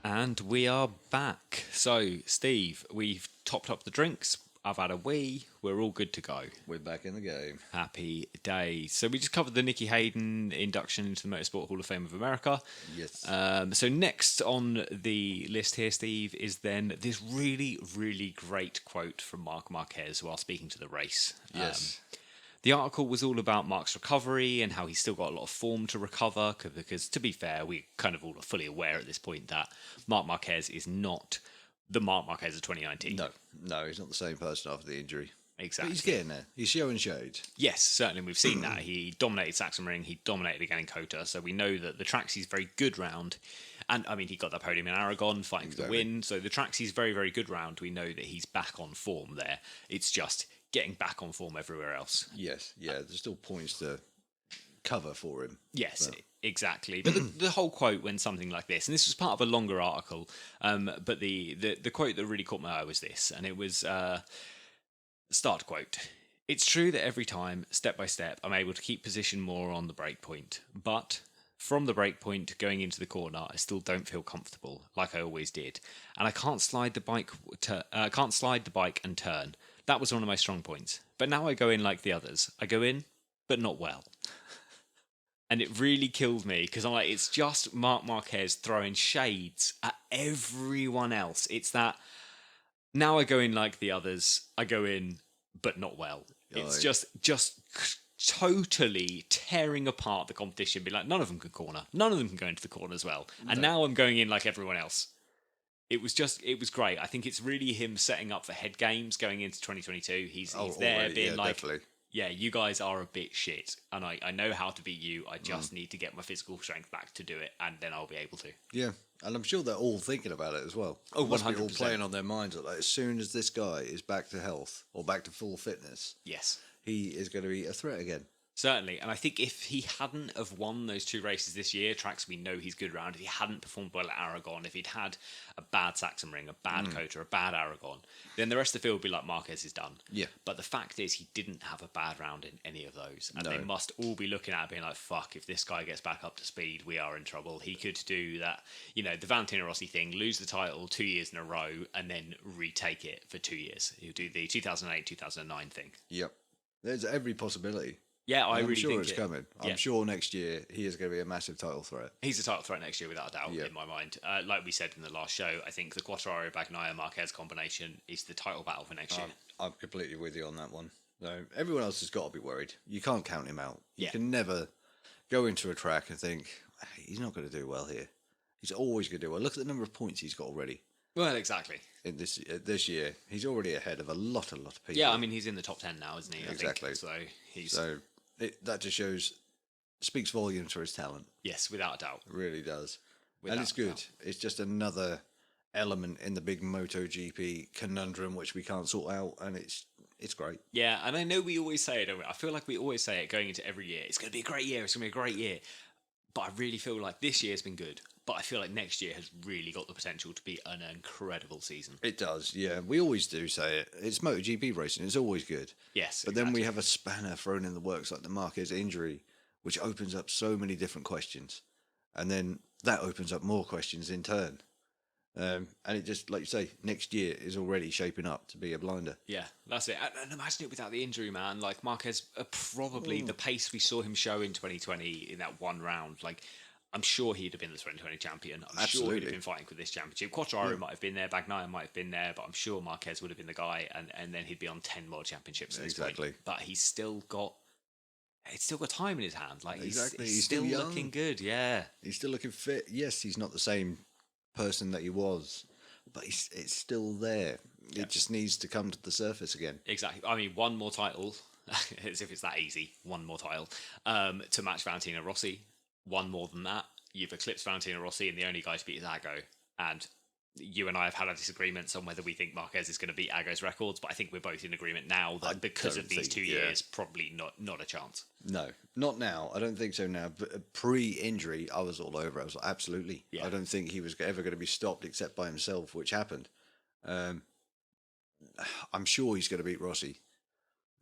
And we are back. So, Steve, we've topped up the drinks. I've had a wee. We're all good to go. We're back in the game. Happy days. So we just covered the Nicky Hayden induction into the Motorsport Hall of Fame of America. Yes. So next on the list here, Steve, is then this really, really great quote from Marc Marquez while speaking to the race. Yes. The article was all about Marc's recovery and how he's still got a lot of form to recover, because to be fair, we kind of all are fully aware at this point that Marc Marquez is not the Marc Marquez of 2019. No, he's not the same person after the injury. Exactly. But he's getting there. He's showing shades. Yes, certainly. We've seen that. He dominated Sachsenring. He dominated again in Kota. So we know that the tracks he's very good round. And, I mean, he got that podium in Aragon, fighting for the win. So the tracks he's very, very good round, we know that he's back on form there. It's just getting back on form everywhere else. Yes, yeah. There's still points to cover for him. Yes, exactly. But the whole quote when something like this, and this was part of a longer article, but the quote that really caught my eye was this, and it was start quote. It's true that every time, step by step, I'm able to keep position more on the brake point, but from the brake point going into the corner, I still don't feel comfortable like I always did, and I can't slide the bike. Can't slide the bike and turn. That was one of my strong points. But now I go in like the others. I go in, but not well. And it really killed me because I'm like, it's just Marc Marquez throwing shades at everyone else. It's that now I go in like the others. I go in, but not well. It's just totally tearing apart the competition. Be like, none of them can corner. None of them can go into the corner as well. And now I'm going in like everyone else. It was great. I think it's really him setting up for head games going into 2022. He's there being like, definitely. yeah, you guys are a bit shit, and I know how to beat you. I just need to get my physical strength back to do it, and then I'll be able to. Yeah, and I'm sure they're all thinking about it as well. Oh, It must be all 100%. playing on their minds. Like, as soon as this guy is back to health or back to full fitness, Yes. he is going to be a threat again. Certainly, and I think if he hadn't have won those 2 races this year, tracks we know he's good around, if he hadn't performed well at Aragon, if he'd had a bad Sachsenring, a bad Kota, a bad Aragon, then the rest of the field would be like, Marquez is done. Yeah. But the fact is, he didn't have a bad round in any of those, and No. they must all be looking at it being like, fuck, if this guy gets back up to speed, we are in trouble. He could do that, the Valentino Rossi thing, lose the title 2 years in a row, and then retake it for 2 years. He'll do the 2008-2009 thing. Yep. There's every possibility. Yeah, I'm really sure think it's coming. yeah. I'm sure next year he is going to be a massive title threat. He's a title threat next year, without a doubt, Yeah. in my mind. Like we said in the last show, I think the Quartararo Bagnaia Marquez combination is the title battle for next year. I'm completely with you on that one. So everyone else has got to be worried. You can't count him out. You Yeah. can never go into a track and think, hey, he's not going to do well here. He's always going to do well. Look at the number of points he's got already. Well, exactly. In this year, he's already ahead of a lot of people. Yeah, I mean, he's in the top 10 now, isn't he? I Exactly. think. So So that just speaks volumes for his talent. yes, without a doubt. It really does. Without And it's a good. doubt. It's just another element in the big MotoGP conundrum which we can't sort out, and it's great. Yeah, and I know we always say it, don't we? I feel like we always say it going into every year. It's going to be a great year. It's going to be a great year. But I really feel like this year's been good. But I feel like next year has really got the potential to be an incredible season. It does, yeah. We always do say it. It's MotoGP racing. It's always good. Yes, But then we have a spanner thrown in the works like the Marquez injury, which opens up so many different questions. And then that opens up more questions in turn. And it just, like you say, next year is already shaping up to be a blinder. Yeah, that's it. And imagine it without the injury, man. Like, Marquez, probably the pace we saw him show in 2020 in that one round, like, I'm sure he'd have been the 2020 champion. I'm sure he'd Absolutely. have been fighting for this championship. Quartararo might have been there, Bagnaia might have been there, but I'm sure Marquez would have been the guy, and then he'd be on 10 more championships at this Exactly. point. But he's still got time in his hand. Like, Exactly. he's He's still still young. looking good, yeah. He's still looking fit. Yes, he's not the same person that he was, but it's still there. Yeah. It just needs to come to the surface again. Exactly. I mean, one more title, as if it's that easy, one more title, to match Valentino Rossi. One more than that, you've eclipsed Valentino Rossi, and the only guy to beat is Ago. And you and I have had our disagreements on whether we think Marquez is going to beat Ago's records, but I think we're both in agreement now that because of these 2 years, probably not a chance. No, not now. I don't think so now. But pre-injury, I was all over. I was like, absolutely. Yeah. I don't think he was ever going to be stopped except by himself, which happened. I'm sure he's going to beat Rossi.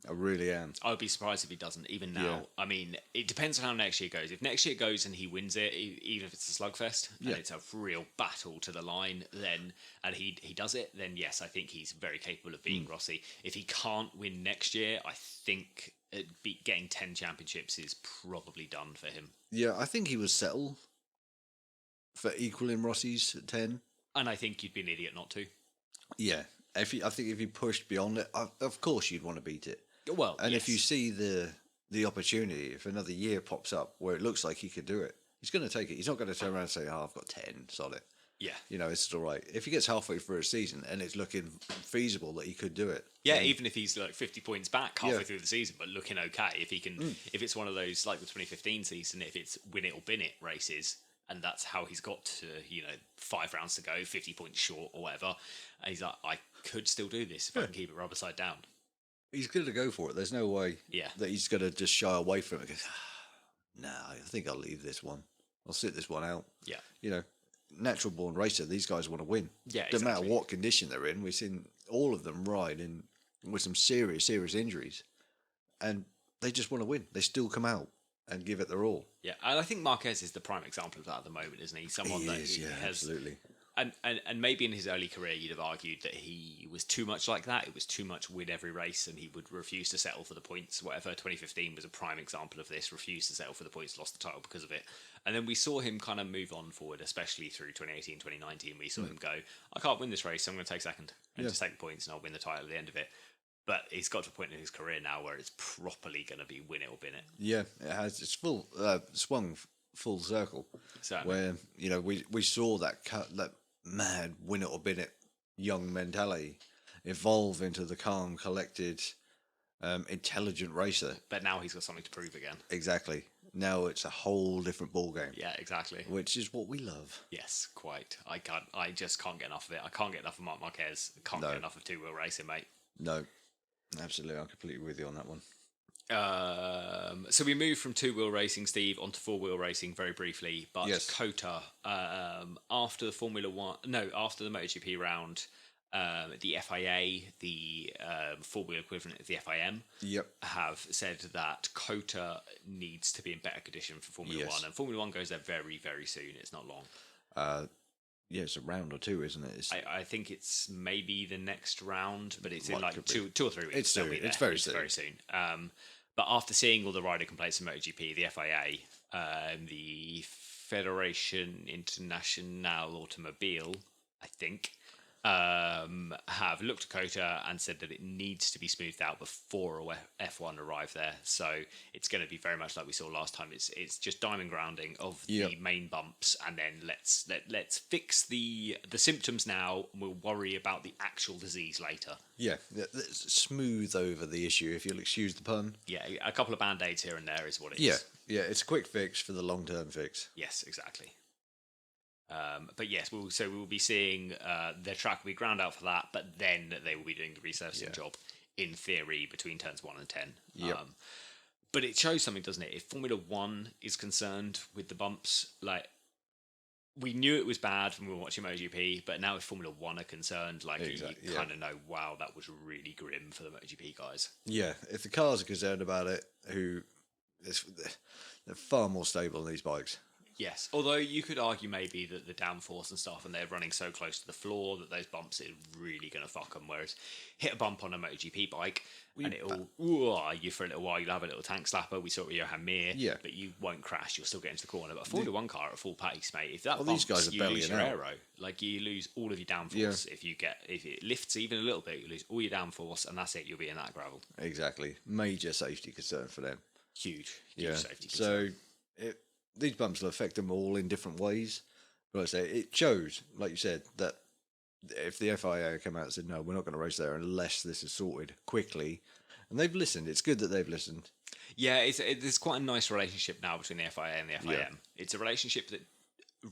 I really am. I would be surprised if he doesn't, even now. Yeah. I mean, it depends on how next year goes. If next year goes and he wins it, even if it's a slugfest, Yeah. and it's a real battle to the line, then and he does it, then yes, I think he's very capable of beating Rossi. If he can't win next year, I think getting 10 championships is probably done for him. Yeah, I think he was settled for equaling Rossi's 10. And I think you'd be an idiot not to. Yeah. I think if he pushed beyond it, of course you'd want to beat it. Well, And yes. if you see the opportunity, if another year pops up where it looks like he could do it, he's going to take it. He's not going to turn around and say, "Oh, I've got 10, solid." Yeah. It's all right. If he gets halfway through a season and it's looking feasible that he could do it, Yeah, then- even if he's like 50 points back halfway Yeah. through the season, but looking okay, if he can, if it's one of those like the 2015 season, if it's win it or bin it races, and that's how he's got to 5 rounds to go, 50 points short or whatever, and he's like, I could still do this if I can keep it rubber side down. he's going to go for it. There's no way Yeah. that he's going to just shy away from it. And go, nah, I think I'll leave this one. I'll sit this one out. Yeah. Natural born racer. These guys want to win. Yeah, No matter exactly. what condition they're in. We've seen all of them ride in with some serious injuries, and they just want to win. They still come out and give it their all. Yeah, and I think Marquez is the prime example of that at the moment, isn't he? Someone that He is, has absolutely. And maybe in his early career, you'd have argued that he was too much like that. It was too much win every race, and he would refuse to settle for the points. Whatever. 2015 was a prime example of this. Refused to settle for the points, lost the title because of it. And then we saw him kind of move on forward, especially through 2018, 2019. We saw him go, I can't win this race, so I'm going to take second and just take the points, and I'll win the title at the end of it. But he's got to a point in his career now where it's properly going to be win it or bin it. Yeah, it has. It's swung full circle. Certainly. Where we saw that mad win it or bin it young mentality evolve into the calm, collected intelligent racer. But now he's got something to prove again. Exactly. Now it's a whole different ball game. Yeah, exactly. Which is what we love. Yes, quite. I just can't get enough of it. I can't get enough of Marc Marquez. Can't get enough of two-wheel racing, mate. No, absolutely. I'm completely with you on that one. So we moved from two-wheel racing, Steve, onto four-wheel racing very briefly. But yes. COTA, after the after the MotoGP round, the FIA, the four-wheel equivalent of the FIM, have said that COTA needs to be in better condition for Formula One, and Formula One goes there very, very soon. It's not long. Yeah, it's a round or two, isn't it? I think it's maybe the next round, but it's in like 2 or 3 weeks. It's soon. It's very soon. But after seeing all the rider complaints in MotoGP, the FIA, the Federation Internationale Automobile, I think, have looked at COTA and said that it needs to be smoothed out before F1 arrive there. So it's going to be very much like we saw last time. It's just diamond grounding of the main bumps, and then let's fix the symptoms now, and we'll worry about the actual disease later. Yeah, let's smooth over the issue, if you'll excuse the pun. Yeah, a couple of band-aids here and there is what it is. Yeah, it's a quick fix for the long-term fix. Yes, exactly. But yes, we will be seeing their track will be ground out for that, but then they will be doing the resurfacing job, in theory, between turns 1 and 10. But it shows something, doesn't it? If Formula 1 is concerned with the bumps, like, we knew it was bad when we were watching MotoGP, but now if Formula 1 are concerned, like, you kind of know, wow, that was really grim for the MotoGP guys. Yeah, if the cars are concerned about it, they're far more stable than these bikes. Yes, although you could argue maybe that the downforce and stuff, and they're running so close to the floor that those bumps are really going to fuck them. Whereas hit a bump on a MotoGP bike and it'll you for a little while, you'll have a little tank slapper. We saw it with Johan Mir, but you won't crash. You'll still get into the corner. But a Formula One car at full pace, mate, if that bumps, these guys are you lose your out. aero. Like, you lose all of your downforce. If it lifts even a little bit, you lose all your downforce, and that's it. You'll be in that gravel. Exactly, major safety concern for them. Huge safety concern. So these bumps will affect them all in different ways. But I say it shows, like you said, that if the FIA come out and said, no, we're not going to race there unless this is sorted quickly, and they've listened. It's good that they've listened. Yeah, there's quite a nice relationship now between the FIA and the FIM. Yeah. It's a relationship that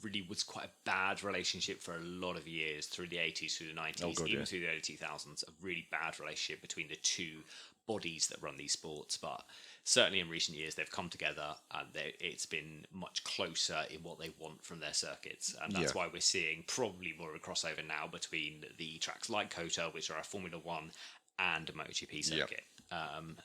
really was quite a bad relationship for a lot of years, through the 80s, through the 90s, through the early 2000s. A really bad relationship between the two bodies that run these sports, but certainly in recent years they've come together, and it's been much closer in what they want from their circuits, and that's why we're seeing probably more of a crossover now between the tracks like COTA, which are a Formula One, and a MotoGP circuit.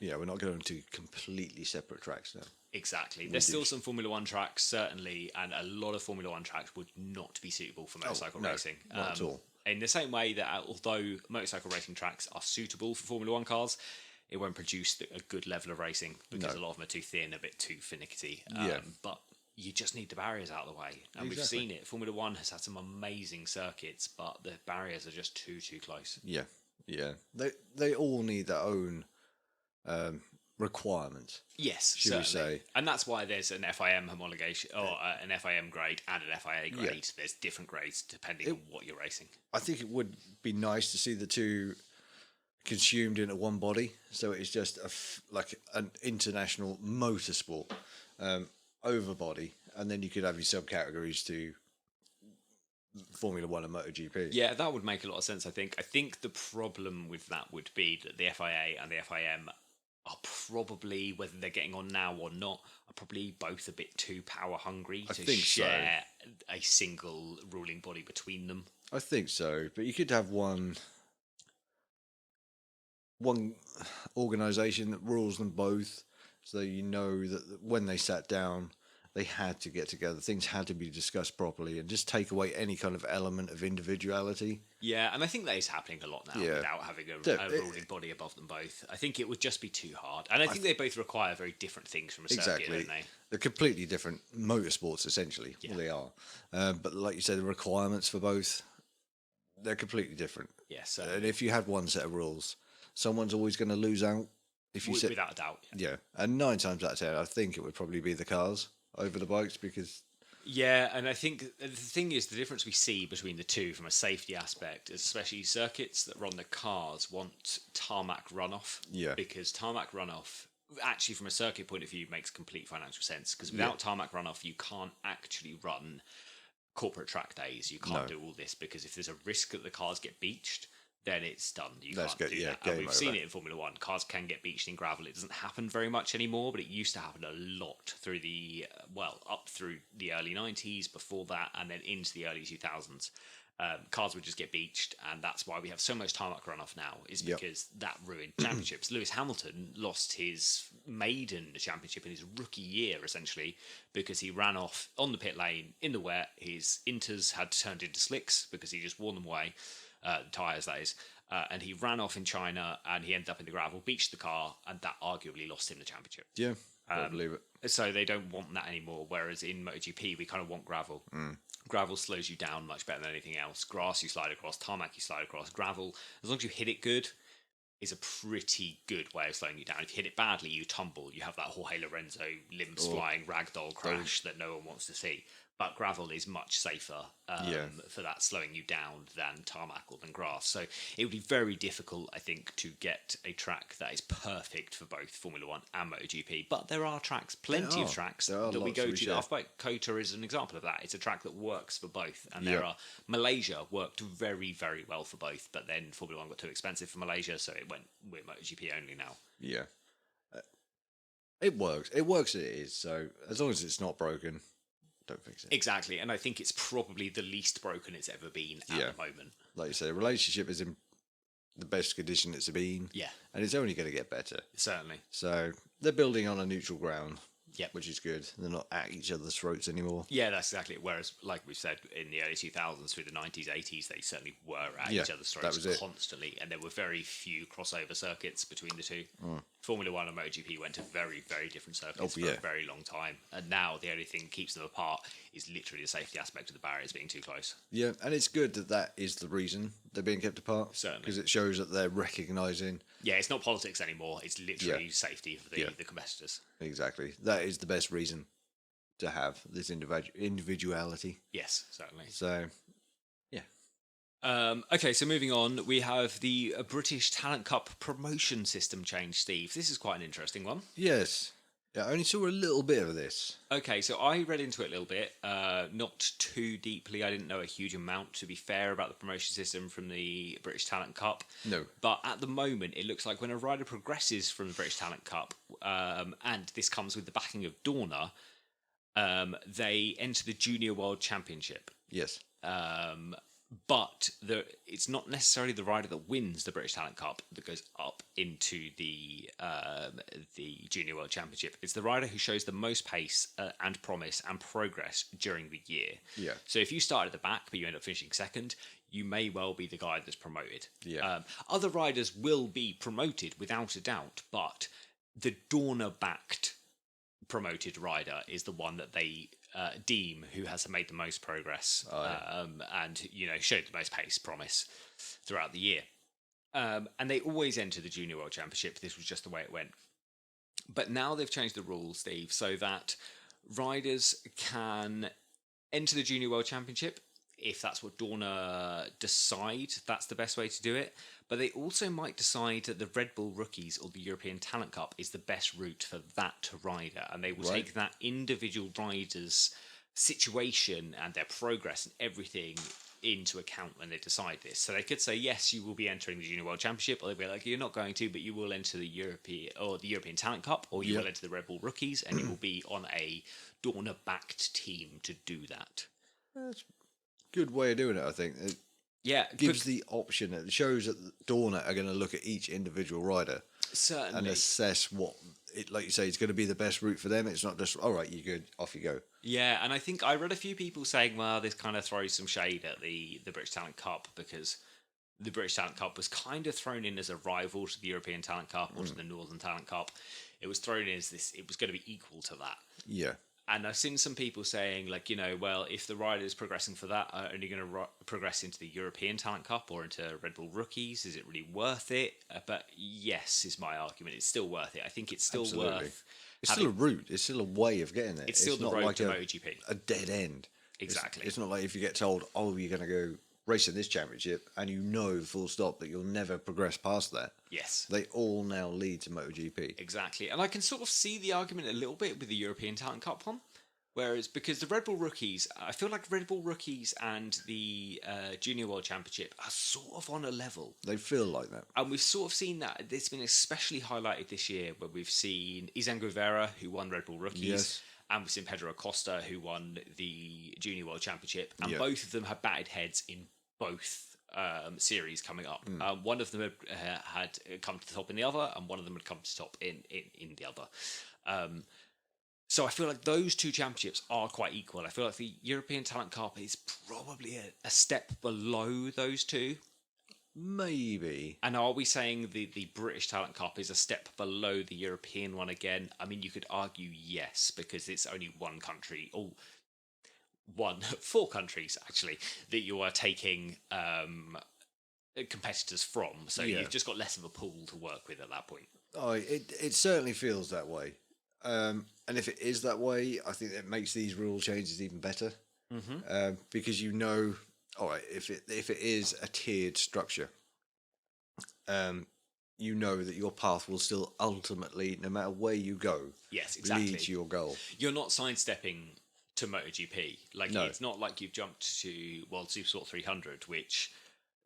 We're not going to completely separate tracks now. Exactly. There's still some Formula One tracks, certainly, and a lot of Formula One tracks would not be suitable for motorcycle racing. Not at all. In the same way that although motorcycle racing tracks are suitable for Formula One cars, it won't produce a good level of racing, because a lot of them are too thin, a bit too finicky. But you just need the barriers out of the way. And we've seen it. Formula One has had some amazing circuits, but the barriers are just too close. Yeah. They all need their own requirements. Yes, should we say? And that's why there's an FIM homologation, or an FIM grade and an FIA grade. Yeah. There's different grades depending on what you're racing. I think it would be nice to see the two consumed into one body, so it's just like an international motorsport over body, and then you could have your subcategories to Formula One and MotoGP. Yeah, that would make a lot of sense. I think the problem with that would be that the FIA and the FIM are probably, whether they're getting on now or not, are probably both a bit too power hungry to share a single ruling body between them. I think so, but you could have one organisation that rules them both, so you know that when they sat down, they had to get together. Things had to be discussed properly, and just take away any kind of element of individuality. Yeah, and I think that is happening a lot now, without having a ruling body above them both. I think it would just be too hard. And I think they both require very different things from a circuit, don't they? They're completely different motorsports, essentially. Yeah. Well, they are. But like you said, the requirements for both, they're completely different. Yes. And if you had one set of rules, someone's always going to lose out. Without a doubt. Yeah. And 9 times out of 10, I think it would probably be the cars over the bikes, because Yeah, and I think the thing is the difference we see between the two from a safety aspect is especially circuits that run the cars want tarmac runoff. Yeah. Because tarmac runoff, actually, from a circuit point of view, makes complete financial sense. Because without tarmac runoff, you can't actually run corporate track days. You can't No. do all this because if there's a risk that the cars get beached, then it's done. You That's can't good, do yeah, that. And game we've seen over. it in Formula One. Cars can get beached in gravel. It doesn't happen very much anymore, but it used to happen a lot through the up through the early 90s, before that, and then into the early 2000s. Cars would just get beached, and that's why we have so much tarmac runoff now, is because that ruined championships. Lewis Hamilton lost his maiden championship in his rookie year, essentially, because he ran off on the pit lane in the wet. His inters had turned into slicks because he just wore them away, tyres, that is. And he ran off in China, and he ended up in the gravel, beached the car, and that arguably lost him the championship. Yeah, I believe it. So they don't want that anymore. Whereas in MotoGP, we kind of want gravel. Gravel slows you down much better than anything else. Grass, you slide across. Tarmac, you slide across. Gravel, as long as you hit it good, is a pretty good way of slowing you down. If you hit it badly, you tumble. You have that Jorge Lorenzo limbs flying ragdoll crash that no one wants to see. But gravel is much safer for that slowing you down than tarmac or than grass. So it would be very difficult, I think, to get a track that is perfect for both Formula One and MotoGP. But there are tracks, plenty of tracks that we go to. Off-bike Kota is an example of that. It's a track that works for both. And there are Malaysia worked very, very well for both. But then Formula One got too expensive for Malaysia, so it went with MotoGP only now. Yeah. It works. It works as it is. So as long as it's not broken, don't fix it. Exactly, and I think it's probably the least broken it's ever been at the moment. Like you say, the relationship is in the best condition it's been. Yeah. And it's only going to get better. Certainly. So they're building on a neutral ground. Yep. Which is good. They're not at each other's throats anymore. Yeah, that's exactly it. Whereas, like we've said, in the early 2000s through the 90s, 80s, they certainly were at each other's throats constantly, and there were very few crossover circuits between the two. Formula One and MotoGP went to very, very different circuits for a very long time, and now the only thing that keeps them apart is literally the safety aspect of the barriers being too close. Yeah, and it's good that that is the reason they're being kept apart. Certainly. Because it shows that they're recognising... Yeah, it's not politics anymore. It's literally safety for the competitors. Exactly. That is the best reason to have this individuality. Yes, certainly. So, yeah. Okay, so moving on, we have the British Talent Cup promotion system change, Steve. This is quite an interesting one. Yes. Yeah, I only saw a little bit of this. Okay, so I read into it a little bit, not too deeply. I didn't know a huge amount, to be fair, about the promotion system from the British Talent Cup. No. But at the moment, it looks like when a rider progresses from the British Talent Cup, and this comes with the backing of Dorna, they enter the Junior World Championship. Yes. But it's not necessarily the rider that wins the British Talent Cup that goes up into the Junior World Championship. It's the rider who shows the most pace and promise and progress during the year. Yeah. So if you start at the back but you end up finishing second, you may well be the guy that's promoted. Yeah. Other riders will be promoted without a doubt, but the Dorna-backed promoted rider is the one that they deem who has made the most progress and showed the most pace promise throughout the year, and they always enter the Junior World Championship. This was just the way it went, but now they've changed the rules, Steve, so that riders can enter the Junior World Championship if that's what Dorna decide that's the best way to do it. But they also might decide that the Red Bull Rookies or the European Talent Cup is the best route for that rider. And they will take that individual rider's situation and their progress and everything into account when they decide this. So they could say, yes, you will be entering the Junior World Championship, or they'll be like, you're not going to, but you will enter the European Talent Cup, or you will enter the Red Bull Rookies, and you will be on a Dorna-backed team to do that. That's a good way of doing it, I think. It gives the option. It shows that Dorna are going to look at each individual rider. Certainly. And assess what, like you say, it's going to be the best route for them. It's not just, all right, you're good, off you go. Yeah, and I think I read a few people saying, well, this kind of throws some shade at the British Talent Cup, because the British Talent Cup was kind of thrown in as a rival to the European Talent Cup or to the Northern Talent Cup. It was thrown in as this, it was going to be equal to that. Yeah. And I've seen some people saying, like, well, if the riders progressing for that are only going to progress into the European Talent Cup or into Red Bull Rookies, is it really worth it? But yes, is my argument. It's still worth it. I think it's still Absolutely. worth. It's still a route. It's still a way of getting there. It's still the road to MotoGP. A dead end. Exactly. It's not like if you get told, oh, you're going to go race in this championship, and you know full stop that you'll never progress past that. Yes. They all now lead to MotoGP. Exactly. And I can sort of see the argument a little bit with the European Talent Cup one. Whereas, because the Red Bull Rookies, I feel like Red Bull Rookies and the Junior World Championship are sort of on a level. They feel like that. And we've sort of seen that. It's been especially highlighted this year where we've seen Izan Guevara, who won Red Bull Rookies, Yes. and we've seen Pedro Acosta, who won the Junior World Championship. And Yeah. both of them have batted heads in both series coming up. One of them had come to the top in the other, and one of them had come to top in the other. So I feel like those two championships are quite equal. I feel like the European Talent Cup is probably a step below those two. Maybe. And are we saying the British Talent Cup is a step below the European one again? I mean, you could argue yes, because it's only one country, or four countries actually, that you are taking competitors from. So Yeah. you've just got less of a pool to work with at that point. Oh, it certainly feels that way. And if it is that way, I think that makes these rule changes even better. Because all right, if it is a tiered structure, you know that your path will still ultimately, no matter where you go, Yes, exactly. lead to your goal. You're not sidestepping to MotoGP. Like, No. It's not like you've jumped to World Supersport 300, which,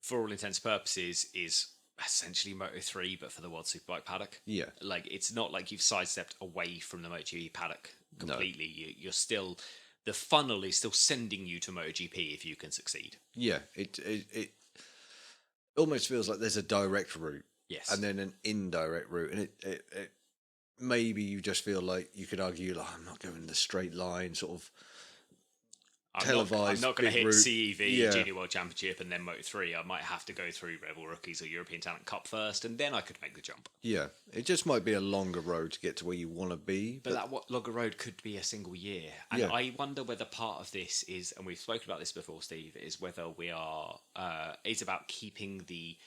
for all intents and purposes, is essentially Moto3, but for the World Superbike paddock. Yeah. Like, it's not like you've sidestepped away from the MotoGP paddock completely. You're still... The funnel is still sending you to MotoGP if you can succeed. Yeah, it almost feels like there's a direct route. Yes. And then an indirect route. And it maybe you just feel like you could argue, like, I'm not going the straight line, sort of televised. I'm not going to hit route. CEV, Junior World Championship, and then Moto3. I might have to go through Red Bull Rookies or European Talent Cup first, and then I could make the jump. Yeah, it just might be a longer road to get to where you want to be. But that longer road could be a single year. And Yeah. I wonder whether part of this is, and we've spoken about this before, Steve, is whether we are, it's about keeping the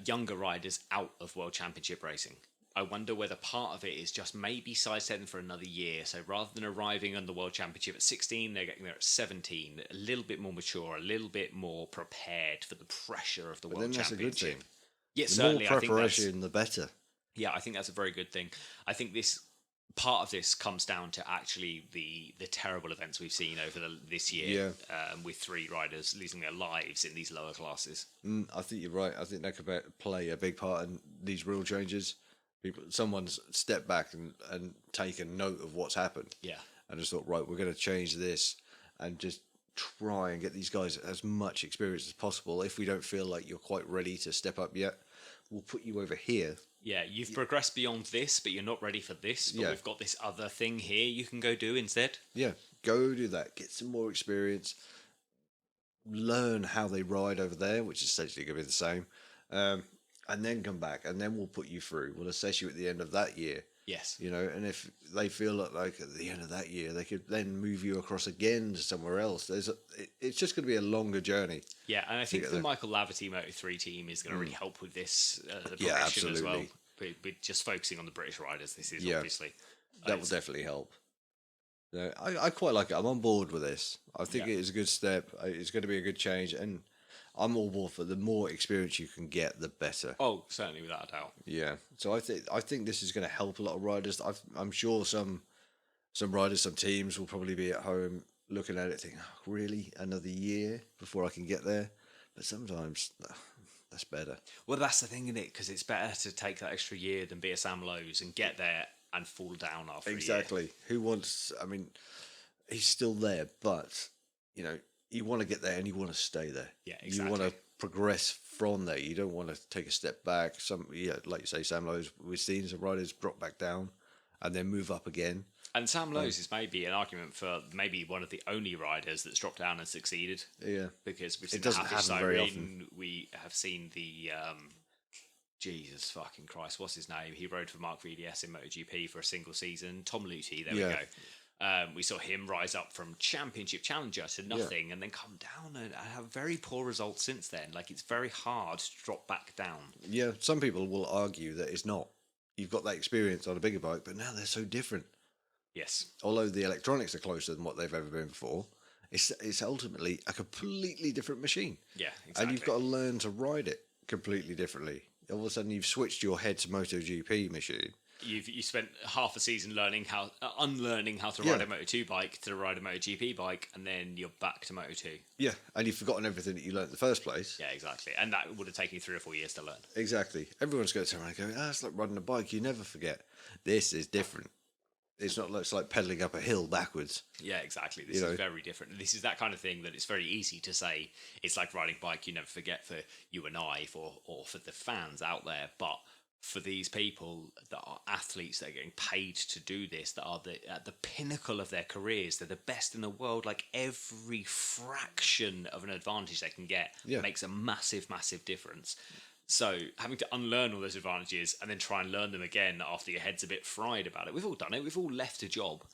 younger riders out of World Championship racing. I wonder whether part of it is just maybe sidestepping for another year. So rather than arriving on the World Championship at 16, they're getting there at 17, a little bit more mature, a little bit more prepared for the pressure of the World then that's a good Championship. thing. Yeah, The certainly. more preparation, the better. Yeah, I think that's a very good thing. I think this part of this comes down to actually the terrible events we've seen over this year, with 3 riders losing their lives in these lower classes. I think you're right. I think that could play a big part in these rule changes. Someone's stepped back and taken note of what's happened. Yeah. And just thought, right, we're going to change this and just try and get these guys as much experience as possible. If we don't feel like you're quite ready to step up yet, we'll put you over here. Yeah, you've progressed beyond this, but you're not ready for this. But we've got this other thing here you can go do instead. Yeah, go do that. Get some more experience. Learn how they ride over there, which is essentially going to be the same. And then come back, and then we'll put you through. We'll assess you at the end of that year. Yes. And if they feel like at the end of that year, they could then move you across again to somewhere else. It's just going to be a longer journey. Yeah, and I think the Michael Laverty Moto3 team is going to really help with this the progression as well. We're just focusing on the British riders. This is obviously that will definitely help. I quite like it. I'm on board with this. I think it is a good step. It's going to be a good change, and I'm all board for the more experience you can get, the better. Oh, certainly, without a doubt. Yeah. So I think this is going to help a lot of riders. I'm sure some riders, some teams will probably be at home looking at it, thinking, oh, "Really, another year before I can get there?" But sometimes that's better. Well, that's the thing, isn't it? Because it's better to take that extra year than be a Sam Lowe's and get there and fall down after a year. Exactly. Who wants? I mean, he's still there, but you want to get there and you want to stay there. Yeah, exactly. You want to progress from there. You don't want to take a step back. Like you say, Sam Lowe's, we've seen some riders drop back down and then move up again. And Sam Lowe's is maybe an argument for maybe one of the only riders that's dropped down and succeeded. Yeah. Because we've seen it doesn't the Hafiz happen very Siren, often. we have seen the Jesus fucking Christ, what's his name? He rode for Mark VDS in MotoGP for a single season. Tom Luthi, there we go. We saw him rise up from championship challenger to nothing, and then come down and have very poor results since then. Like, it's very hard to drop back down. Yeah, some people will argue that it's not. You've got that experience on a bigger bike, but now they're so different. Yes. Although the electronics are closer than what they've ever been before, it's ultimately a completely different machine. Yeah, exactly. And you've got to learn to ride it completely differently. All of a sudden, you've switched your head to MotoGP machine. You spent half a season unlearning how to ride a Moto2 bike to ride a MotoGP bike, and then you're back to Moto2. Yeah, and you've forgotten everything that you learned in the first place. Yeah, exactly. And that would have taken you 3 or 4 years to learn. Exactly. Everyone's going to turn around and go, it's like riding a bike. You never forget. This is different. It's not like, it's like pedaling up a hill backwards. Yeah, exactly. This is very different. This is that kind of thing that it's very easy to say it's like riding a bike you never forget for you and I, or for the fans out there. But for these people that are athletes that are getting paid to do this, that are at the pinnacle of their careers, they're the best in the world, like every fraction of an advantage they can get makes a massive, massive difference. So having to unlearn all those advantages and then try and learn them again after your head's a bit fried about it. We've all done it. We've all left a job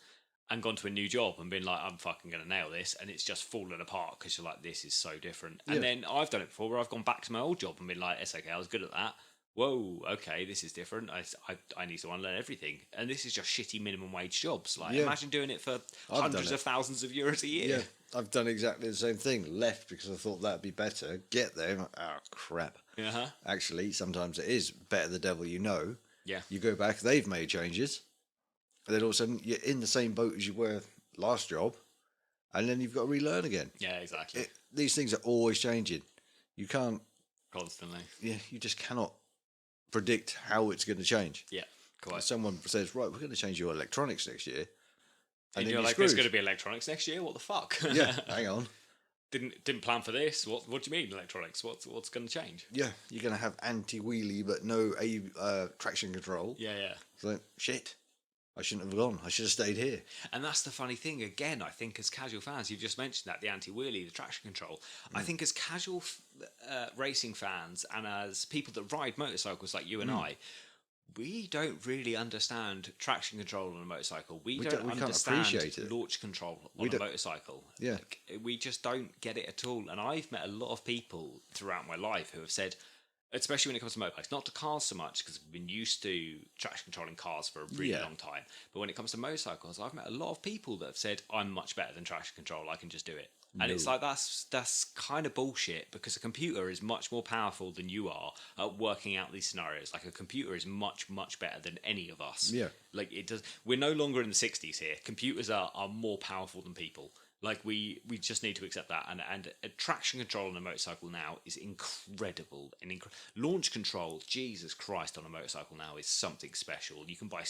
and gone to a new job and been like, I'm fucking going to nail this. And it's just fallen apart because you're like, this is so different. And then I've done it before where I've gone back to my old job and been like, it's okay, I was good at that. Whoa, okay, this is different. I need to unlearn everything. And this is just shitty minimum wage jobs. Like, imagine doing it for hundreds of thousands of euros a year. Yeah, I've done exactly the same thing. Left because I thought that'd be better. Get there, like, oh, crap. Uh-huh. Actually, sometimes it is better the devil you know. Yeah. You go back, they've made changes. And then all of a sudden, you're in the same boat as you were last job. And then you've got to relearn again. Yeah, exactly. These things are always changing. You can't... Constantly. Yeah, you just cannot predict how it's going to change. Yeah, quite. Someone says, right, we're going to change your electronics next year. And you're like, there's going to be electronics next year? What the fuck? Yeah, hang on. Didn't plan for this. What do you mean electronics? What's going to change? Yeah, you're going to have anti-wheelie but no traction control. Yeah. So, shit. I shouldn't have gone. I should have stayed here. And that's the funny thing. Again, I think as casual fans, you've just mentioned that, the anti-wheelie, the traction control. I think as casual racing fans and as people that ride motorcycles like you and I, we don't really understand traction control on a motorcycle. We don't understand launch control on a motorcycle. Yeah. Like, we just don't get it at all. And I've met a lot of people throughout my life who have said, especially when it comes to motorbikes, not to cars so much, because we've been used to traction controlling cars for a really long time. But when it comes to motorcycles, I've met a lot of people that have said, I'm much better than traction control, I can just do it. And it's like, that's kind of bullshit, because a computer is much more powerful than you are at working out these scenarios. Like, a computer is much, much better than any of us. Yeah. Like, it does. We're no longer in the 60s here. Computers are more powerful than people. Like, we just need to accept that. And a traction control on a motorcycle now is incredible. And launch control, Jesus Christ, on a motorcycle now is something special. You can buy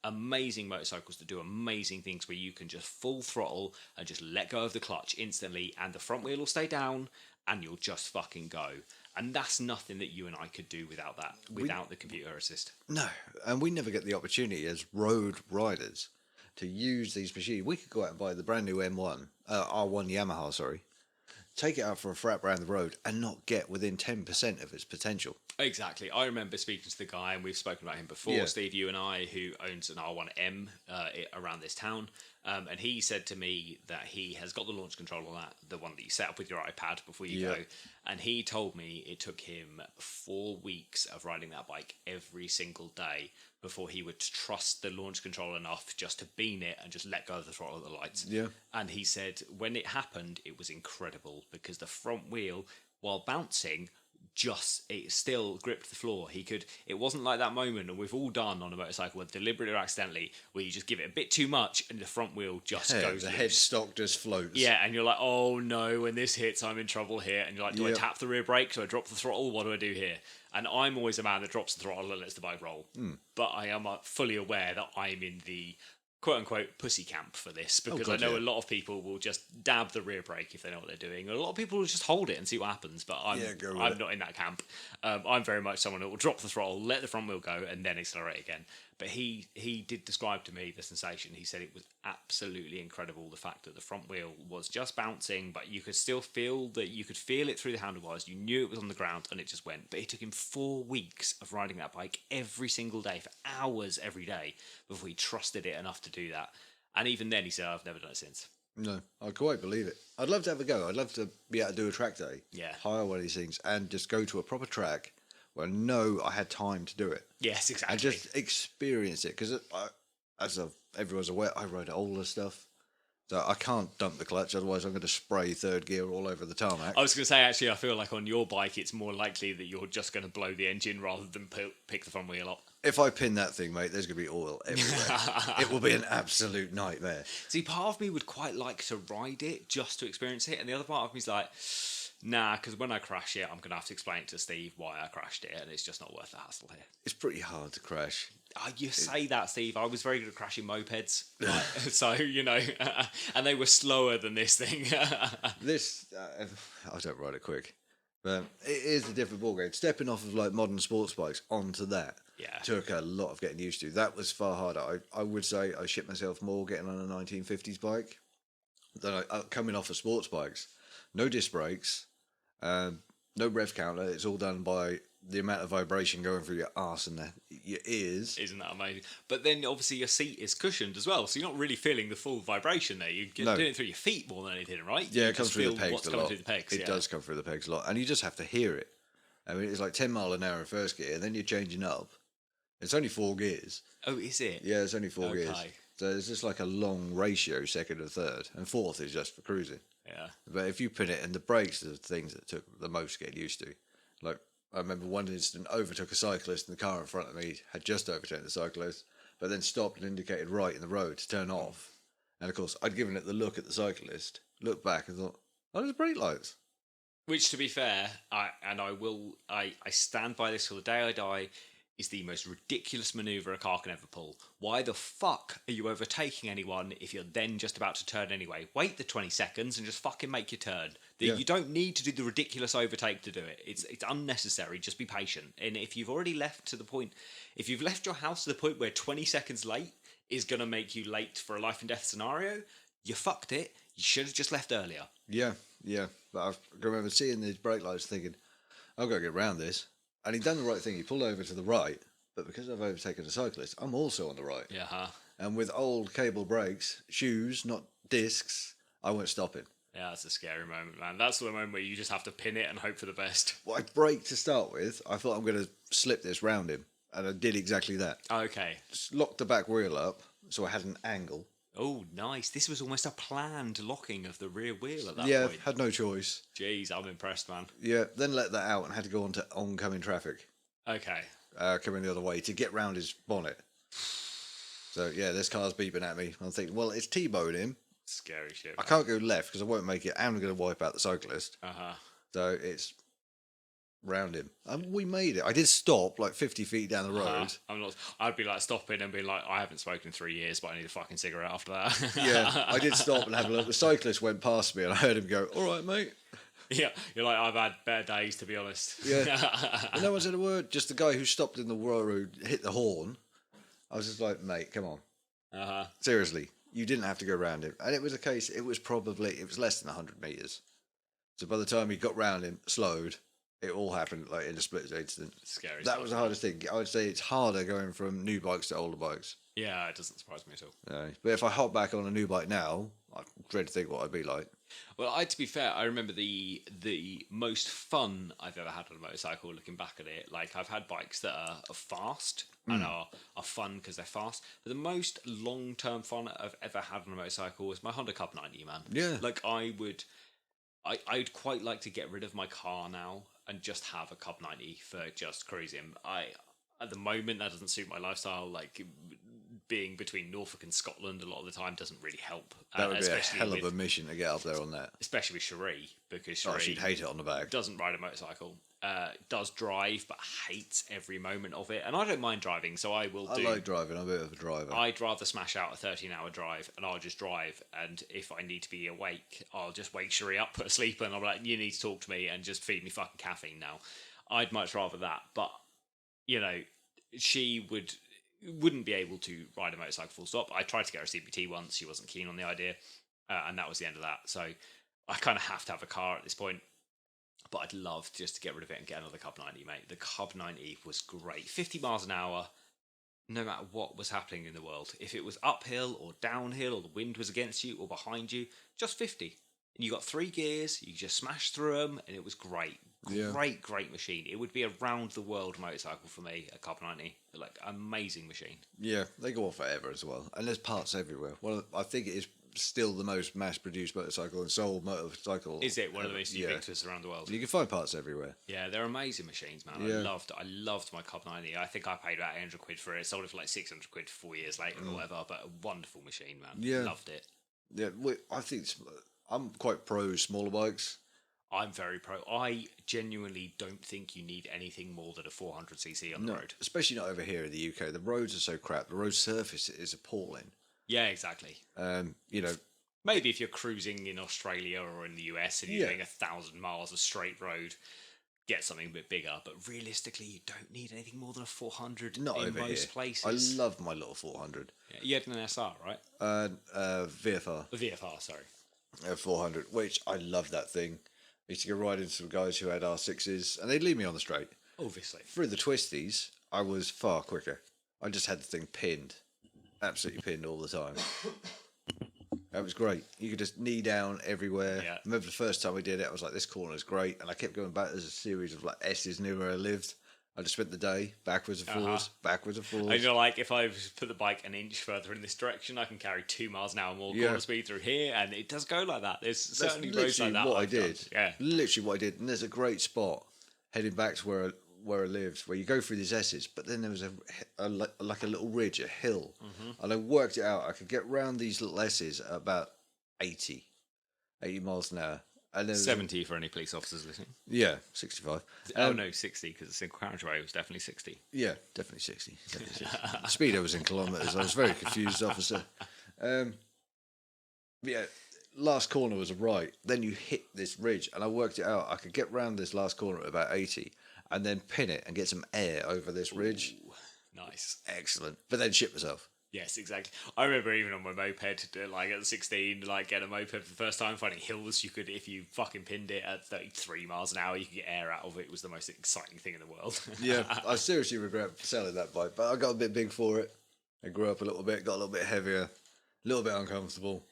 amazing motorcycles that do amazing things where you can just full throttle and just let go of the clutch instantly, and the front wheel will stay down and you'll just fucking go. And that's nothing that you and I could do without that, without the computer assist. No, and we never get the opportunity as road riders to use these machines. We could go out and buy the brand new R1 Yamaha, sorry, take it out for a frap around the road and not get within 10% of its potential. Exactly. I remember speaking to the guy, and we've spoken about him before, Steve, you and I, who owns an R1M around this town. And he said to me that he has got the launch control on that, the one that you set up with your iPad before you go. And he told me it took him 4 weeks of riding that bike every single day before he would trust the launch control enough just to bean it and just let go of the throttle of the lights. Yeah. And he said when it happened, it was incredible, because the front wheel, while bouncing, it still gripped the floor. It wasn't like that moment, and we've all done on a motorcycle, whether deliberately or accidentally, where you just give it a bit too much and the front wheel just goes the loose. headstock just floats. Yeah, and you're like, oh no, when this hits, I'm in trouble here. And you're like, do I tap the rear brake? Do I drop the throttle? What do I do here? And I'm always a man that drops the throttle and lets the bike roll. But I am fully aware that I'm in the quote-unquote pussy camp for this, because I know a lot of people will just dab the rear brake if they know what they're doing. A lot of people will just hold it and see what happens, but I'm not in that camp. I'm very much someone who will drop the throttle, let the front wheel go, and then accelerate again. But he did describe to me the sensation. He said it was absolutely incredible, the fact that the front wheel was just bouncing, but you could still feel it through the handlebars. You knew it was on the ground, and it just went. But it took him 4 weeks of riding that bike every single day for hours every day before he trusted it enough to do that. And even then, he said, "I've never done it since." No, I quite believe it. I'd love to have a go. I'd love to be able to do a track day. Yeah. Hire one of these things and just go to a proper track where I know I had time to do it. Yes, exactly. And just experience it. Because everyone's aware, I ride older stuff. So I can't dump the clutch, otherwise I'm going to spray third gear all over the tarmac. I was going to say, actually, I feel like on your bike, it's more likely that you're just going to blow the engine rather than pick the front wheel up. If I pin that thing, mate, there's going to be oil everywhere. It will be an absolute nightmare. See, part of me would quite like to ride it just to experience it, and the other part of me is like, nah, because when I crash it, I'm going to have to explain to Steve why I crashed it, and it's just not worth the hassle here. It's pretty hard to crash. You say that, Steve. I was very good at crashing mopeds. Right? So, and they were slower than this thing. I don't ride it quick. But it is a different ballgame. Stepping off of like modern sports bikes onto that took a lot of getting used to. That was far harder. I would say I shit myself more getting on a 1950s bike than coming off of sports bikes. No disc brakes, no rev counter. It's all done by the amount of vibration going through your arse and your ears. Isn't that amazing? But then obviously your seat is cushioned as well, so you're not really feeling the full vibration there. You're doing it through your feet more than anything, right? Yeah, you it comes through the pegs a lot. It does come through the pegs a lot, and you just have to hear it. I mean, it's like 10 mile an hour in first gear, and then you're changing up. It's only 4 gears. Oh, is it? Yeah, it's only 4 gears. So it's just like a long ratio, second and third, and fourth is just for cruising. Yeah. But if you pin it, and the brakes are the things that took the most getting used to. Like, I remember one incident, overtook a cyclist, and the car in front of me had just overtaken the cyclist, but then stopped and indicated right in the road to turn off. And of course, I'd given it the look at the cyclist, looked back and thought, oh, there's brake lights. Which, to be fair, I stand by this till the day I die, is the most ridiculous manoeuvre a car can ever pull. Why the fuck are you overtaking anyone if you're then just about to turn anyway? Wait the 20 seconds and just fucking make your turn. You don't need to do the ridiculous overtake to do it. It's unnecessary. Just be patient. And if you've already left your house to the point where 20 seconds late is going to make you late for a life and death scenario, you fucked it. You should have just left earlier. Yeah. But I remember seeing these brake lights thinking, I've got to get around this. And he'd done the right thing. He pulled over to the right, but because I've overtaken a cyclist, I'm also on the right. Yeah. And with old cable brakes, shoes, not discs, I weren't stopping. Yeah, that's a scary moment, man. That's the moment where you just have to pin it and hope for the best. Well, I braked to start with. I thought I'm going to slip this round him, and I did exactly that. Okay. Just locked the back wheel up, so I had an angle. Oh, nice. This was almost a planned locking of the rear wheel at that point. Yeah, had no choice. Jeez, I'm impressed, man. Yeah, then let that out and had to go onto oncoming traffic. Okay. Coming the other way to get round his bonnet. So, yeah, this car's beeping at me. I'm thinking, well, it's T-boned him. Scary shit, man. I can't go left because I won't make it. And I'm going to wipe out the cyclist. So it's round him. And we made it. I did stop like 50 feet down the road. I'd be like stopping and be like, I haven't smoked in 3 years, but I need a fucking cigarette after that. Yeah, I did stop and have a look. The cyclist went past me and I heard him go, all right, mate. Yeah, you're like, I've had better days, to be honest. Yeah. And no one said a word. Just the guy who stopped in the road, hit the horn. I was just like, mate, come on. Seriously, you didn't have to go round him. And it was a case, it was less than 100 metres. So by the time he got round him, slowed, it all happened like in a split instant. Scary. That was the hardest thing. I would say it's harder going from new bikes to older bikes. Yeah, it doesn't surprise me at all. No. But if I hop back on a new bike now, I dread to think what I'd be like. Well, to be fair, I remember the most fun I've ever had on a motorcycle. Looking back at it, like I've had bikes that are fast and are fun because they're fast. But the most long term fun I've ever had on a motorcycle was my Honda Cub 90, man. Yeah, like I'd quite like to get rid of my car now and just have a Cub 90 for just cruising. At the moment that doesn't suit my lifestyle. Like being between Norfolk and Scotland a lot of the time doesn't really help. That would be a hell of a mission to get up there on that. Especially with Cherie, because Cherie she'd hate it on the back. Doesn't ride a motorcycle, does drive, but hates every moment of it. And I don't mind driving, so I like driving. I'm a bit of a driver. I'd rather smash out a 13-hour drive, and I'll just drive. And if I need to be awake, I'll just wake Cherie up, put her sleep, and I'll be like, you need to talk to me and just feed me fucking caffeine now. I'd much rather that. But, she wouldn't be able to ride a motorcycle full stop. I tried to get her a CBT once. She wasn't keen on the idea. And that was the end of that. So I kind of have to have a car at this point. But I'd love just to get rid of it and get another Cub 90, mate. The Cub 90 was great. 50 miles an hour, no matter what was happening in the world. If it was uphill or downhill or the wind was against you or behind you, just 50. And you got 3 gears, you just smashed through them, and it was great. Yeah. Great machine. It would be a round the world motorcycle for me, a Carbon 90. Like, amazing machine. Yeah, they go on forever as well. And there's parts everywhere. Well, I think it is still the most mass-produced motorcycle and sold motorcycle. Is it one of the most ubiquitous around the world? You can find parts everywhere. Yeah, they're amazing machines, man. Yeah. I loved my Carbon 90. I think I paid about 800 quid for it. Sold it for like 600 quid 4 years later or whatever. But a wonderful machine, man. Yeah. Loved it. Yeah, I think I'm quite pro smaller bikes. I'm very pro. I genuinely don't think you need anything more than a 400cc on the road. Especially not over here in the UK. The roads are so crap. The road surface is appalling. Yeah, exactly. You know, Maybe if you're cruising in Australia or in the US and you're doing 1,000 miles of straight road, get something a bit bigger. But realistically, you don't need anything more than a 400 not in over most here. places. I love my little 400. Yeah, you had an SR, right? VFR. A VFR, sorry. 400, which I love that thing. I used to go riding some guys who had R6s, and they'd leave me on the straight. Obviously. Through the twisties, I was far quicker. I just had the thing pinned. Absolutely pinned all the time. That was great. You could just knee down everywhere. Yeah. I remember the first time we did it, I was like, this corner is great. And I kept going back. There's a series of like S's near where I lived. I just spent the day backwards and forwards, backwards and forwards. And you're like, if I put the bike an inch further in this direction, I can carry 2 miles an hour more corner speed through here, and it does go like that. There's certainly roads like that. What I've I did. done. Yeah, Literally what I did. And there's a great spot heading back to where I lived, where you go through these S's, but then there was like a little ridge, a hill, and I worked it out. I could get round these little S's at about 80 miles an hour. And then 70 for any police officers listening. Yeah, 65. Oh no, 60 because it's in carriageway. It was definitely 60. Yeah, definitely 60. Definitely 60. The speedo was in kilometres. I was very confused, officer. Yeah, last corner was a right. Then you hit this ridge, and I worked it out. I could get round this last corner at about 80, and then pin it and get some air over this ridge. Ooh, nice. Excellent. But then shit myself. Yes, exactly. I remember even on my moped, like at 16, like getting a moped for the first time, finding hills you could, if you fucking pinned it at 33 miles an hour, you could get air out of it. It was the most exciting thing in the world. Yeah, I seriously regret selling that bike, but I got a bit big for it. I grew up a little bit, got a little bit heavier, a little bit uncomfortable.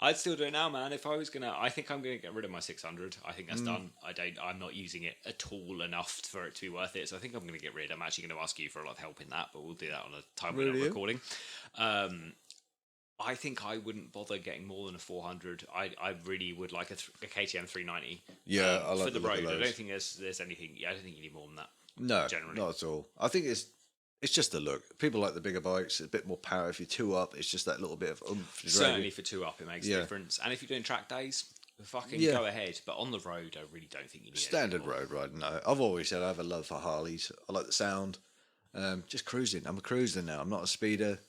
I'd still do it now, man. If I was gonna, I think I'm gonna get rid of my 600. I think that's done. I'm not using it at all enough for it to be worth it. So I think I'm gonna get rid. I'm actually gonna ask you for a lot of help in that, but we'll do that on a time we're not recording. I think I wouldn't bother getting more than a 400. I really would like a KTM 390. Yeah, I like for the look of road. I those. don't think there's anything. Yeah, I don't think you need more than that. No, generally. not at all. I think it's just the look. People like the bigger bikes, a bit more power. If you're two up, it's just that little bit of oomph. to drag Certainly you. for 2 up, it makes Yeah. a difference. And if you're doing track days, fucking Yeah. go ahead. But on the road, I really don't think you need Standard anything more. road riding. No, I've always said I have a love for Harleys. I like the sound. Just cruising. I'm a cruiser now. I'm not a speeder.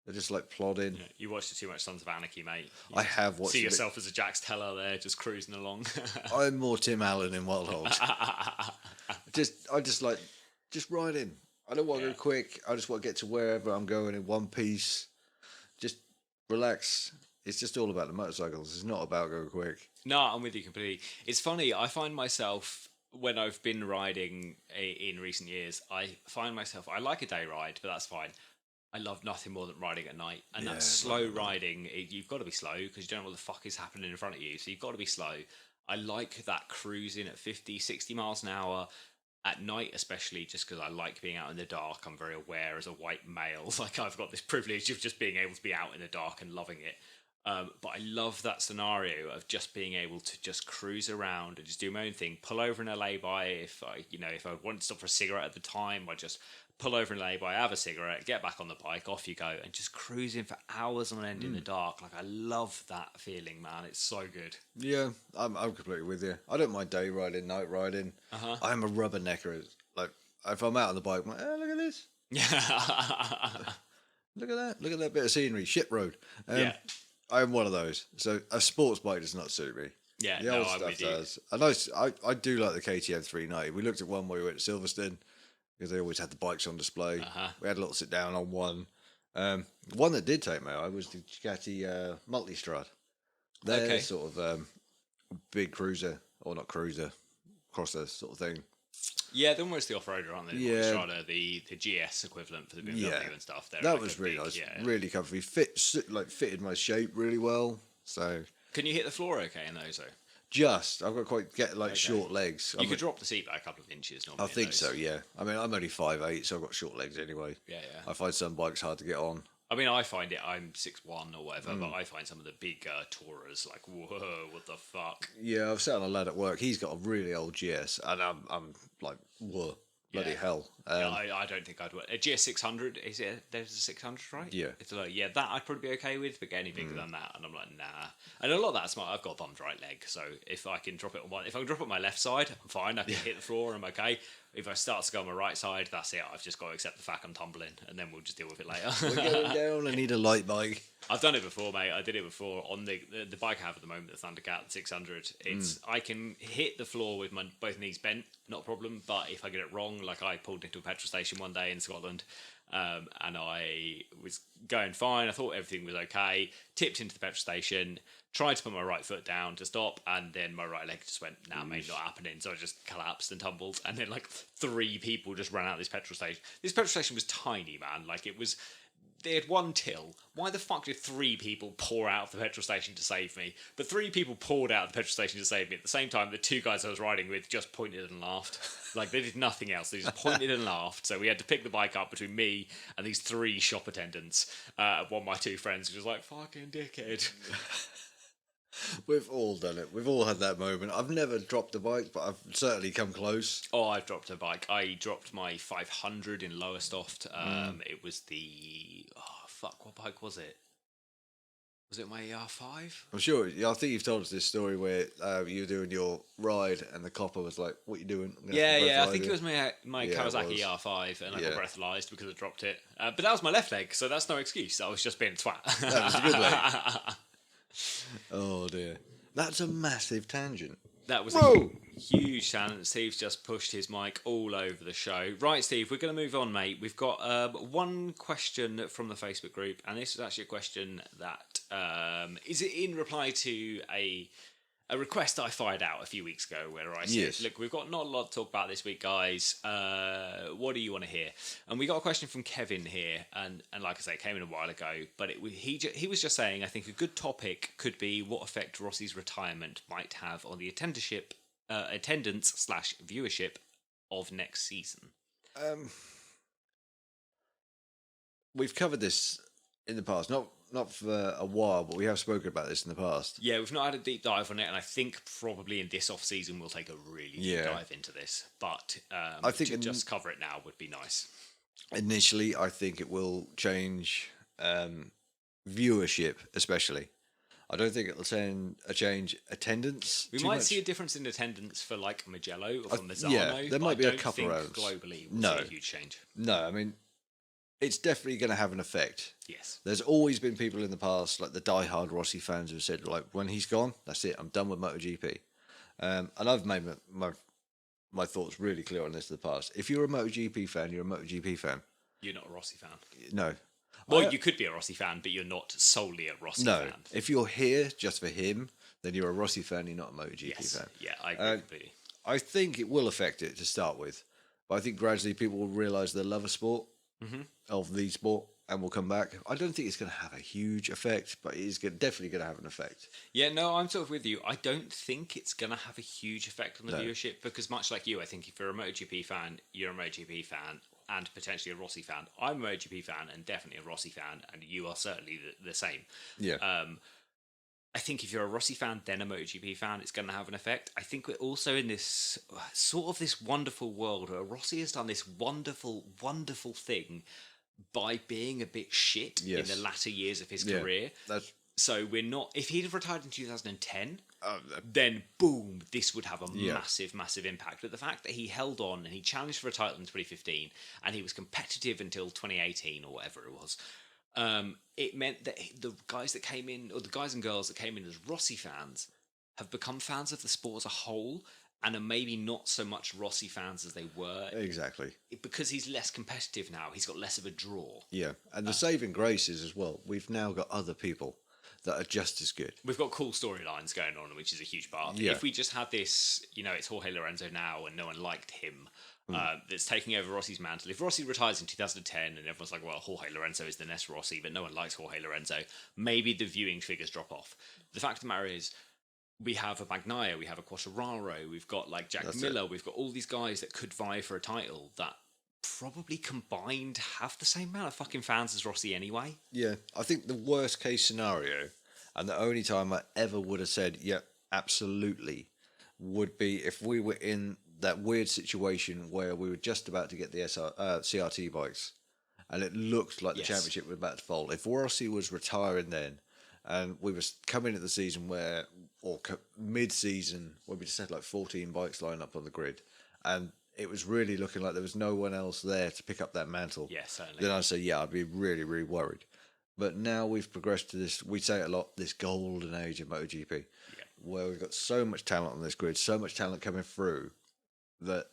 I just like plodding. Yeah, you watched too much Sons of Anarchy, mate. I have watched. See a bit- yourself as a Jax Teller there, just cruising along. I'm more Tim Allen in Wild Hogs. I just like riding. I don't want to Yeah. go quick. I just want to get to wherever I'm going in one piece. Just relax. It's just all about the motorcycles. It's not about going quick. No, I'm with you completely. It's funny. I find myself when I've been riding in recent years, I find myself I like a day ride, but that's fine. I love nothing more than riding at night, and Yeah, that slow riding. You've got to be slow because you don't know what the fuck is happening in front of you. So you've got to be slow. I like that cruising at 50, 60 miles an hour at night, especially just because I like being out in the dark. I'm very aware as a white male, like I've got this privilege of just being able to be out in the dark and loving it. But I love that scenario of just being able to just cruise around and just do my own thing. Pull over in a lay-by if I wanted to stop for a cigarette at the time, I just pull over in a lay-by, have a cigarette, get back on the bike, off you go, and just cruising for hours on end in the dark. Like I love that feeling, man. It's so good. Yeah, I'm completely with you. I don't mind day riding, night riding. I'm a rubbernecker. Like if I'm out on the bike, I'm like, oh, look at this. Look at that bit of scenery. Shit road. Yeah. I'm one of those. So a sports bike does not suit me. Yeah, The no, old I'm stuff with you. does. And I do like the KTM 390. We looked at one where we went to Silverstone because they always had the bikes on display. We had a little sit down on one. One that did take my eye was the Ducati Multistrada. They're Okay. sort of big cruiser, or not cruiser, crosser sort of thing. Yeah, they're almost the off-roader, aren't they? The Yeah. Strada, the GS equivalent for the BMW Yeah. and stuff. They're That like was a really big, nice, yeah. really comfy. Fitted my shape really well. So Can you hit the floor okay in those, though? I've got Okay. short legs. You could drop the seat back a couple of inches I normally. in think those. so. Yeah. I mean, I'm only 5'8", so I've got short legs anyway. Yeah, yeah. I find some bikes hard to get on. I mean, I find it. I'm 6'1" or whatever, Mm. but I find some of the big Tourers like, whoa, what the fuck? Yeah, I've sat on a lad at work. He's got a really old GS, and I'm like, whoa, bloody Yeah. hell. Yeah, I don't think I'd work. A GS 600, is it? There's a 600, right? Yeah. It's like, yeah, that I'd probably be okay with, but get any bigger than that, and I'm like, nah. And a lot of that's smart. I've got a bummed right leg, so if I can drop it on my left side, I'm fine. I can hit the floor, I'm okay. If I start to go on my right side, that's it. I've just got to accept the fact I'm tumbling, and then we'll just deal with it later. We're going down. I need a light bike. I've done it before, mate. I did it before on the bike I have at the moment, the Thundercat 600. It's I can hit the floor with my both knees bent, not a problem. But if I get it wrong, like I pulled into a petrol station one day in Scotland, and I was going fine. I thought everything was okay. Tipped into the petrol station, tried to put my right foot down to stop, and then my right leg just went, nah, mate, not happening. So I just collapsed and tumbled, and then like 3 people just ran out of this petrol station. This petrol station was tiny, man. Like it was. They had one till. Why the fuck did 3 people pour out of the petrol station to save me? But 3 people poured out of the petrol station to save me. At the same time, the 2 guys I was riding with just pointed and laughed. Like, they did nothing else. They just pointed and laughed. So we had to pick the bike up between me and these 3 shop attendants. One of my 2 friends who was like, fucking dickhead. We've all done it. We've all had that moment. I've never dropped a bike, but I've certainly come close. Oh, I've dropped a bike. I dropped my 500 in Lowestoft. It was the... Oh, fuck, what bike was it? Was it my ER5? I'm sure. Yeah, I think you've told us this story where you were doing your ride and the copper was like, "What are you doing?" Yeah. I think it was my Yeah, it Kawasaki was. ER5, and I Yeah. got breathalyzed because I dropped it. But that was my left leg, so that's no excuse. I was just being a twat. That was a good leg. Oh dear, that's a massive tangent. That was Whoa! a huge challenge. Steve's just pushed his mic all over the show. Right, Steve, we're going to move on, mate. We've got one question from the Facebook group, and this is actually a question that is in reply to a request I fired out a few weeks ago where I said, Yes. look, we've got not a lot to talk about this week, guys. What do you want to hear? And we got a question from Kevin here, and like I say, it came in a while ago, but he was just saying, I think a good topic could be what effect Rossi's retirement might have on the attendance/viewership of next season. We've covered this in the past, not for a while, but we have spoken about this in the past. Yeah, we've not had a deep dive on it, and I think probably in this off-season we'll take a really deep dive into this. But I think to just cover it now would be nice. Initially, I think it will change viewership, especially. I don't think it'll change attendance. We too might much. see a difference in attendance for like Magello or for Misano. Yeah, there might be a don't couple think rounds. Globally, we'll see a huge change. No, I mean, it's definitely going to have an effect. Yes. There's always been people in the past, like the diehard Rossi fans, who said, like, when he's gone, that's it. I'm done with MotoGP. And I've made my thoughts really clear on this in the past. If you're a MotoGP fan, you're a MotoGP fan. You're not a Rossi fan. No. Well, you could be a Rossi fan, but you're not solely a Rossi fan. If you're here just for him, then you're a Rossi fan, you're not a MotoGP fan. Yeah, I agree completely. I think it will affect it to start with. But I think gradually people will realise the love of sport, of the sport, and will come back. I don't think it's going to have a huge effect, but it is definitely going to have an effect. Yeah, no, I'm sort of with you. I don't think it's going to have a huge effect on the viewership because much like you, I think if you're a MotoGP fan, you're a MotoGP fan and potentially a Rossi fan. I'm a MotoGP fan and definitely a Rossi fan, and you are certainly the same. Yeah. I think if you're a Rossi fan, then a MotoGP fan, it's going to have an effect. I think we're also in this sort of this wonderful world where Rossi has done this wonderful, wonderful thing by being a bit shit in the latter years of his career. So we're not... If he'd have retired in 2010, then boom, this would have a massive, massive impact. But the fact that he held on and he challenged for a title in 2015 and he was competitive until 2018 or whatever it was, it meant that the guys that came in, or the guys and girls that came in as Rossi fans, have become fans of the sport as a whole and are maybe not so much Rossi fans as they were. Exactly. Because he's less competitive now. He's got less of a draw. Yeah. And the saving grace is as well, we've now got other people. that are just as good. We've got cool storylines going on, which is a huge part. Yeah. If we just had this, it's Jorge Lorenzo now and no one liked him, that's taking over Rossi's mantle. If Rossi retires in 2010 and everyone's like, well, Jorge Lorenzo is the next Rossi, but no one likes Jorge Lorenzo, maybe the viewing figures drop off. The fact of the matter is, we have a Bagnaia, we have a Quartararo, we've got like Jack Miller, we've got all these guys that could vie for a title that probably combined have the same amount of fucking fans as Rossi anyway. Yeah, I think the worst case scenario, and the only time I ever would have said, yeah, absolutely, would be if we were in that weird situation where we were just about to get the CRT bikes, and it looked like the championship was about to fold. If Rossi was retiring then, and we were coming into the season mid-season, where we just had like 14 bikes lined up on the grid, and it was really looking like there was no one else there to pick up that mantle. Yeah, certainly. Then I'd say, yeah, I'd be really, really worried. But now we've progressed to this, we say it a lot, this golden age of MotoGP, where we've got so much talent on this grid, so much talent coming through, that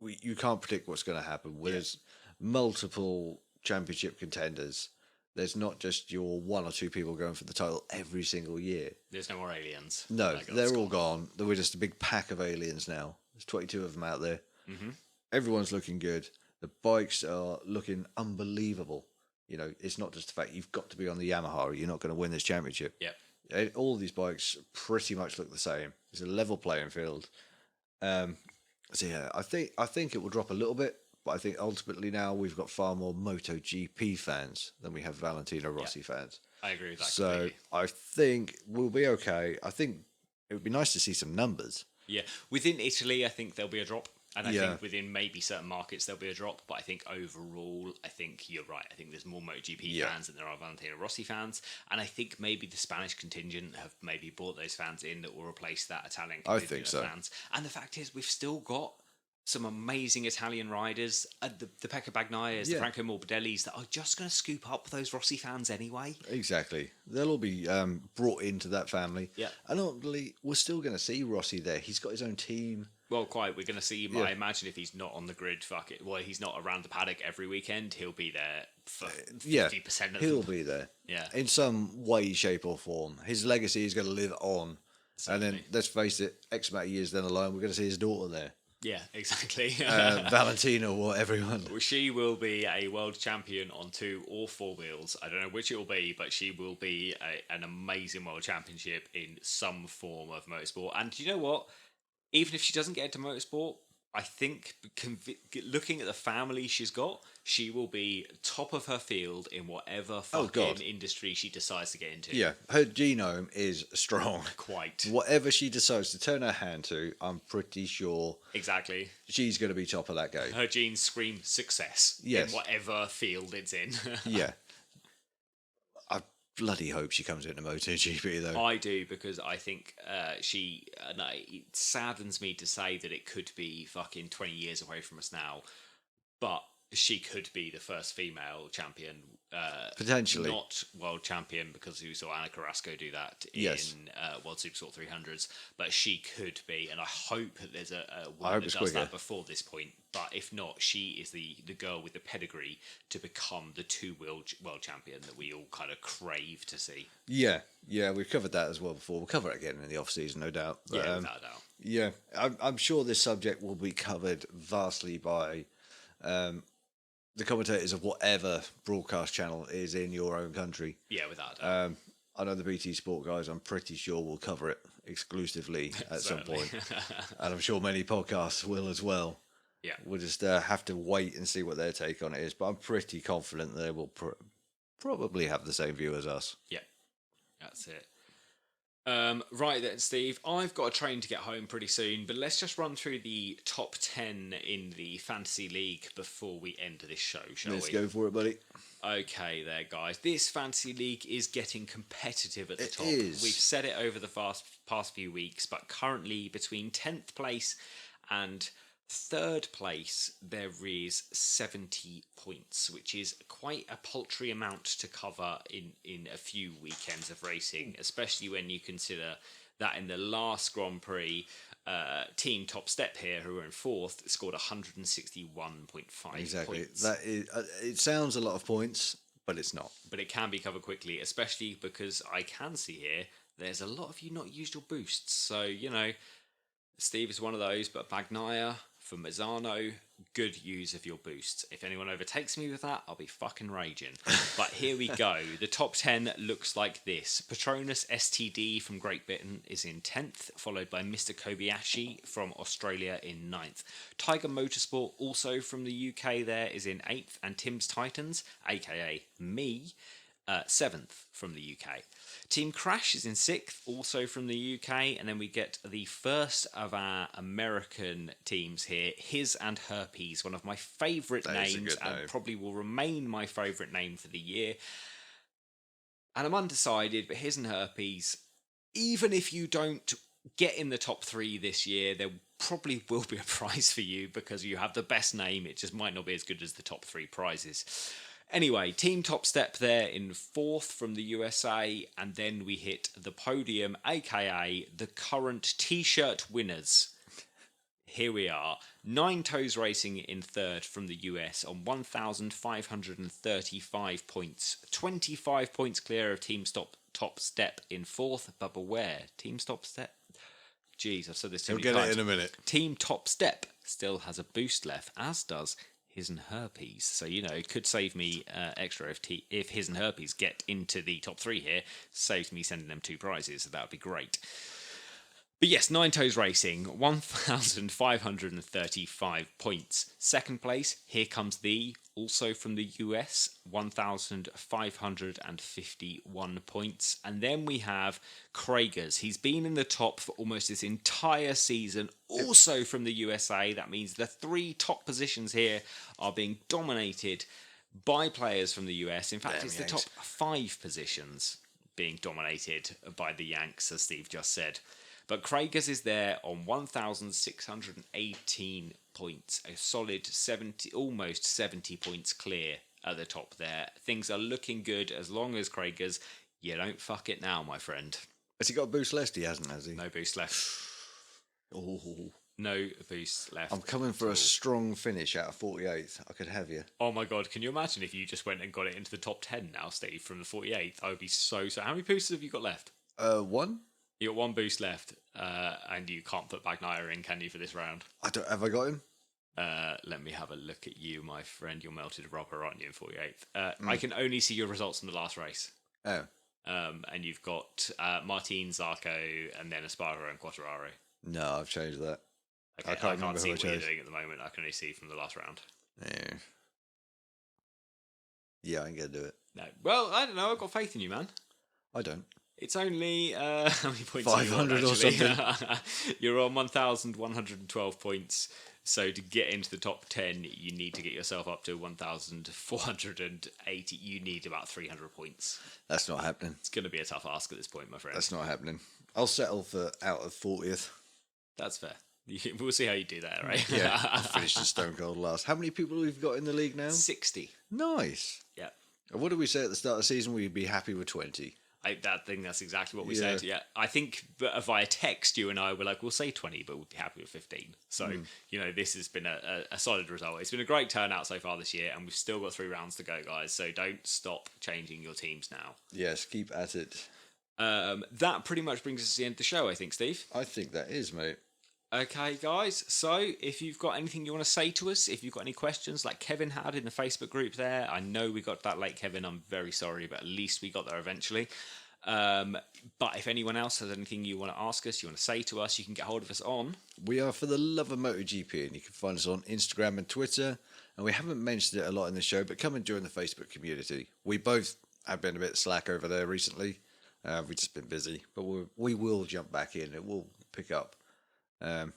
you can't predict what's going to happen. There's multiple championship contenders. There's not just your one or two people going for the title every single year. There's no more aliens. No, they're all gone. We're just a big pack of aliens now. There's 22 of them out there. Mm-hmm. Everyone's looking good. The bikes are looking unbelievable. It's not just the fact you've got to be on the Yamaha or you're not going to win this championship. Yeah. All of these bikes pretty much look the same. It's a level playing field. So yeah, I think it will drop a little bit, but I think ultimately now we've got far more MotoGP fans than we have Valentino Rossi fans. I agree with that. So completely. I think we'll be okay. I think it would be nice to see some numbers. Yeah, within Italy, I think there'll be a drop. And I Yeah. think within maybe certain markets, there'll be a drop. But I think overall, I think you're right. I think there's more MotoGP fans than there are Valentino Rossi fans. And I think maybe the Spanish contingent have maybe brought those fans in that will replace that Italian contingent think so. of fans. And the fact is, we've still got some amazing Italian riders, the Pecco Bagnaia, the Franco Morbidellis, that are just going to scoop up those Rossi fans anyway. Exactly. They'll all be brought into that family. Yeah. And ultimately, we're still going to see Rossi there. He's got his own team. Well, quite. We're going to see him. I imagine if he's not on the grid, he's not around the paddock every weekend. He'll be there for 50% of he'll them. be there. Yeah. In some way, shape, or form. His legacy is going to live on. Certainly. And then, let's face it, X amount of years down the line, we're going to see his daughter there. Yeah, exactly. Valentino or everyone. Well, she will be a world champion on 2 or 4 wheels. I don't know which it will be, but she will be an amazing world championship in some form of motorsport. And you know what? Even if she doesn't get into motorsport, I think looking at the family she's got, she will be top of her field in whatever fucking industry she decides to get into. Yeah, her genome is strong. Quite. Whatever she decides to turn her hand to, I'm pretty sure exactly she's going to be top of that game. Her genes scream success in whatever field it's in. Yeah. I bloody hope she comes into MotoGP though. I do, because I think it saddens me to say that it could be fucking 20 years away from us now, but she could be the first female champion. Potentially. Not world champion, because we saw Anna Carrasco do that in World Supersport 300s, but she could be, and I hope that there's a woman that does that before this point. But if not, she is the girl with the pedigree to become the 2-wheel world champion that we all kind of crave to see. Yeah, we've covered that as well before. We'll cover it again in the off-season, no doubt. But, without a doubt. Yeah, I'm sure this subject will be covered vastly by the commentators of whatever broadcast channel is in your own country. Yeah, without a doubt. I know the BT Sport guys, I'm pretty sure will cover it exclusively at some point. And I'm sure many podcasts will as well. Yeah. We'll just have to wait and see what their take on it is. But I'm pretty confident they will probably have the same view as us. Yeah, that's it. Right then, Steve, I've got a train to get home pretty soon, but let's just run through the top 10 in the Fantasy League before we end this show, shall we? Let's go for it, buddy. Okay there, guys. This Fantasy League is getting competitive at the top. It is. We've said it over the past few weeks, but currently between 10th place and 3rd place, there is 70 points, which is quite a paltry amount to cover in a few weekends of racing, especially when you consider that in the last Grand Prix, Team Top Step here, who were in 4th, scored 161.5 exactly. points. That is, it sounds a lot of points, but it's not. But it can be covered quickly, especially because I can see here there's a lot of you not used your boosts. So, Steve is one of those, but Bagnaia for Misano, good use of your boosts. If anyone overtakes me with that, I'll be fucking raging. But here we go. The top 10 looks like this. Patronus STD from Great Britain is in 10th, followed by Mr. Kobayashi from Australia in 9th. Tiger Motorsport, also from the UK there, is in 8th, and Tim's Titans, aka me, 7th from the UK. Team Crash is in 6th, also from the UK, and then we get the first of our American teams here, His and Herpes, one of my favourite names, and probably will remain my favourite name for the year. And I'm undecided, but His and Herpes, even if you don't get in the top 3 this year, there probably will be a prize for you because you have the best name. It just might not be as good as the top 3 prizes. Anyway, Team Top Step there in 4th from the USA, and then we hit the podium, aka the current T-shirt winners. Here we are. Nine Toes Racing in 3rd from the US on 1,535 points. 25 points clear of Team Top Step in 4th, but beware, Team Top Step... Jeez, I've said this too many times. We'll get it in a minute. Team Top Step still has a boost left, as does His and Herpes. So, it could save me extra if His and Herpes get into the top 3 here. Saves me sending them 2 prizes, so that would be great. But yes, Nine Toes Racing, 1,535 points. 2nd place, here comes also from the US, 1,551 points. And then we have Kragers. He's been in the top for almost this entire season, also from the USA. That means the 3 top positions here are being dominated by players from the US. In fact, it's the top 5 positions being dominated by the Yanks, as Steve just said. But Kragers is there on 1,618 points, a solid 70, almost 70 points clear at the top there. Things are looking good as long as Kragers, you don't fuck it now, my friend. Has he got a boost left? He hasn't, has he? No boost left. Oh, no boost left. I'm coming for a strong finish out of 48th. I could have you. Oh my god, can you imagine if you just went and got it into the top 10 now, Steve, from the 48th? I would be so... How many boosts have you got left? 1. You got 1 boost left, and you can't put Bagnaia in, can you, for this round? Have I got him? Let me have a look at you, my friend. You're melted rubber, aren't you, in 48th? I can only see your results from the last race. Oh. And you've got Martin, Zarco, and then Espargaro and Quattararo. No, I've changed that. Okay, I can't see what you're doing at the moment. I can only see from the last round. Yeah, I ain't going to do it. No. Well, I don't know. I've got faith in you, man. I don't. It's only, how many points 500 or something. You're on 1,112 points. So to get into the top 10, you need to get yourself up to 1,480. You need about 300 points. That's not happening. It's going to be a tough ask at this point, my friend. That's not happening. I'll settle for out of 40th. That's fair. We'll see how you do that, right? Yeah, I finished the Stone Cold last. How many people we've got in the league now? 60. Nice. Yeah. And what did we say at the start of the season? We'd be happy with 20. That's exactly what we said. Yeah, I think via text, you and I were like, we'll say 20, but we'll be happy with 15. So, this has been a solid result. It's been a great turnout so far this year, and we've still got 3 rounds to go, guys. So don't stop changing your teams now. Yes, keep at it. That pretty much brings us to the end of the show, I think, Steve. I think that is, mate. Okay, guys. So if you've got anything you want to say to us, if you've got any questions like Kevin had in the Facebook group there, I know we got that late, Kevin. I'm very sorry, but at least we got there eventually. But if anyone else has anything you want to ask us, you want to say to us, you can get hold of us on... We are For the Love of MotoGP, and you can find us on Instagram and Twitter. And we haven't mentioned it a lot in the show, but come and join the Facebook community. We both have been a bit slack over there recently. We've just been busy, but we will jump back in. It will pick up.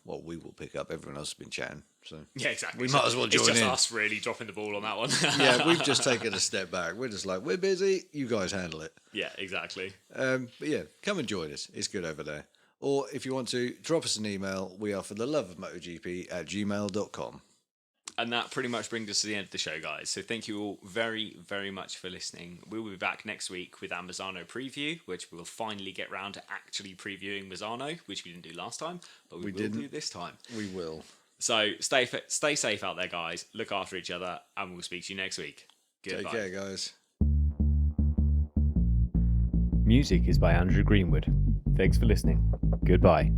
We will pick up. Everyone else has been chatting, so yeah, exactly. We might as well join in. It's just us really dropping the ball on that one. Yeah, we've just taken a step back. We're just like, we're busy. You guys handle it. Yeah, exactly. But yeah, come and join us. It's good over there. Or if you want to, drop us an email. We are for the love of MotoGP@gmail.com. And that pretty much brings us to the end of the show, guys. So thank you all very, very much for listening. We will be back next week with our Misano preview, which we will finally get round to actually previewing Misano, which we didn't do last time, but we will do this time. We will. So stay safe out there, guys. Look after each other, and we'll speak to you next week. Goodbye. Take care, guys. Music is by Andrew Greenwood. Thanks for listening. Goodbye.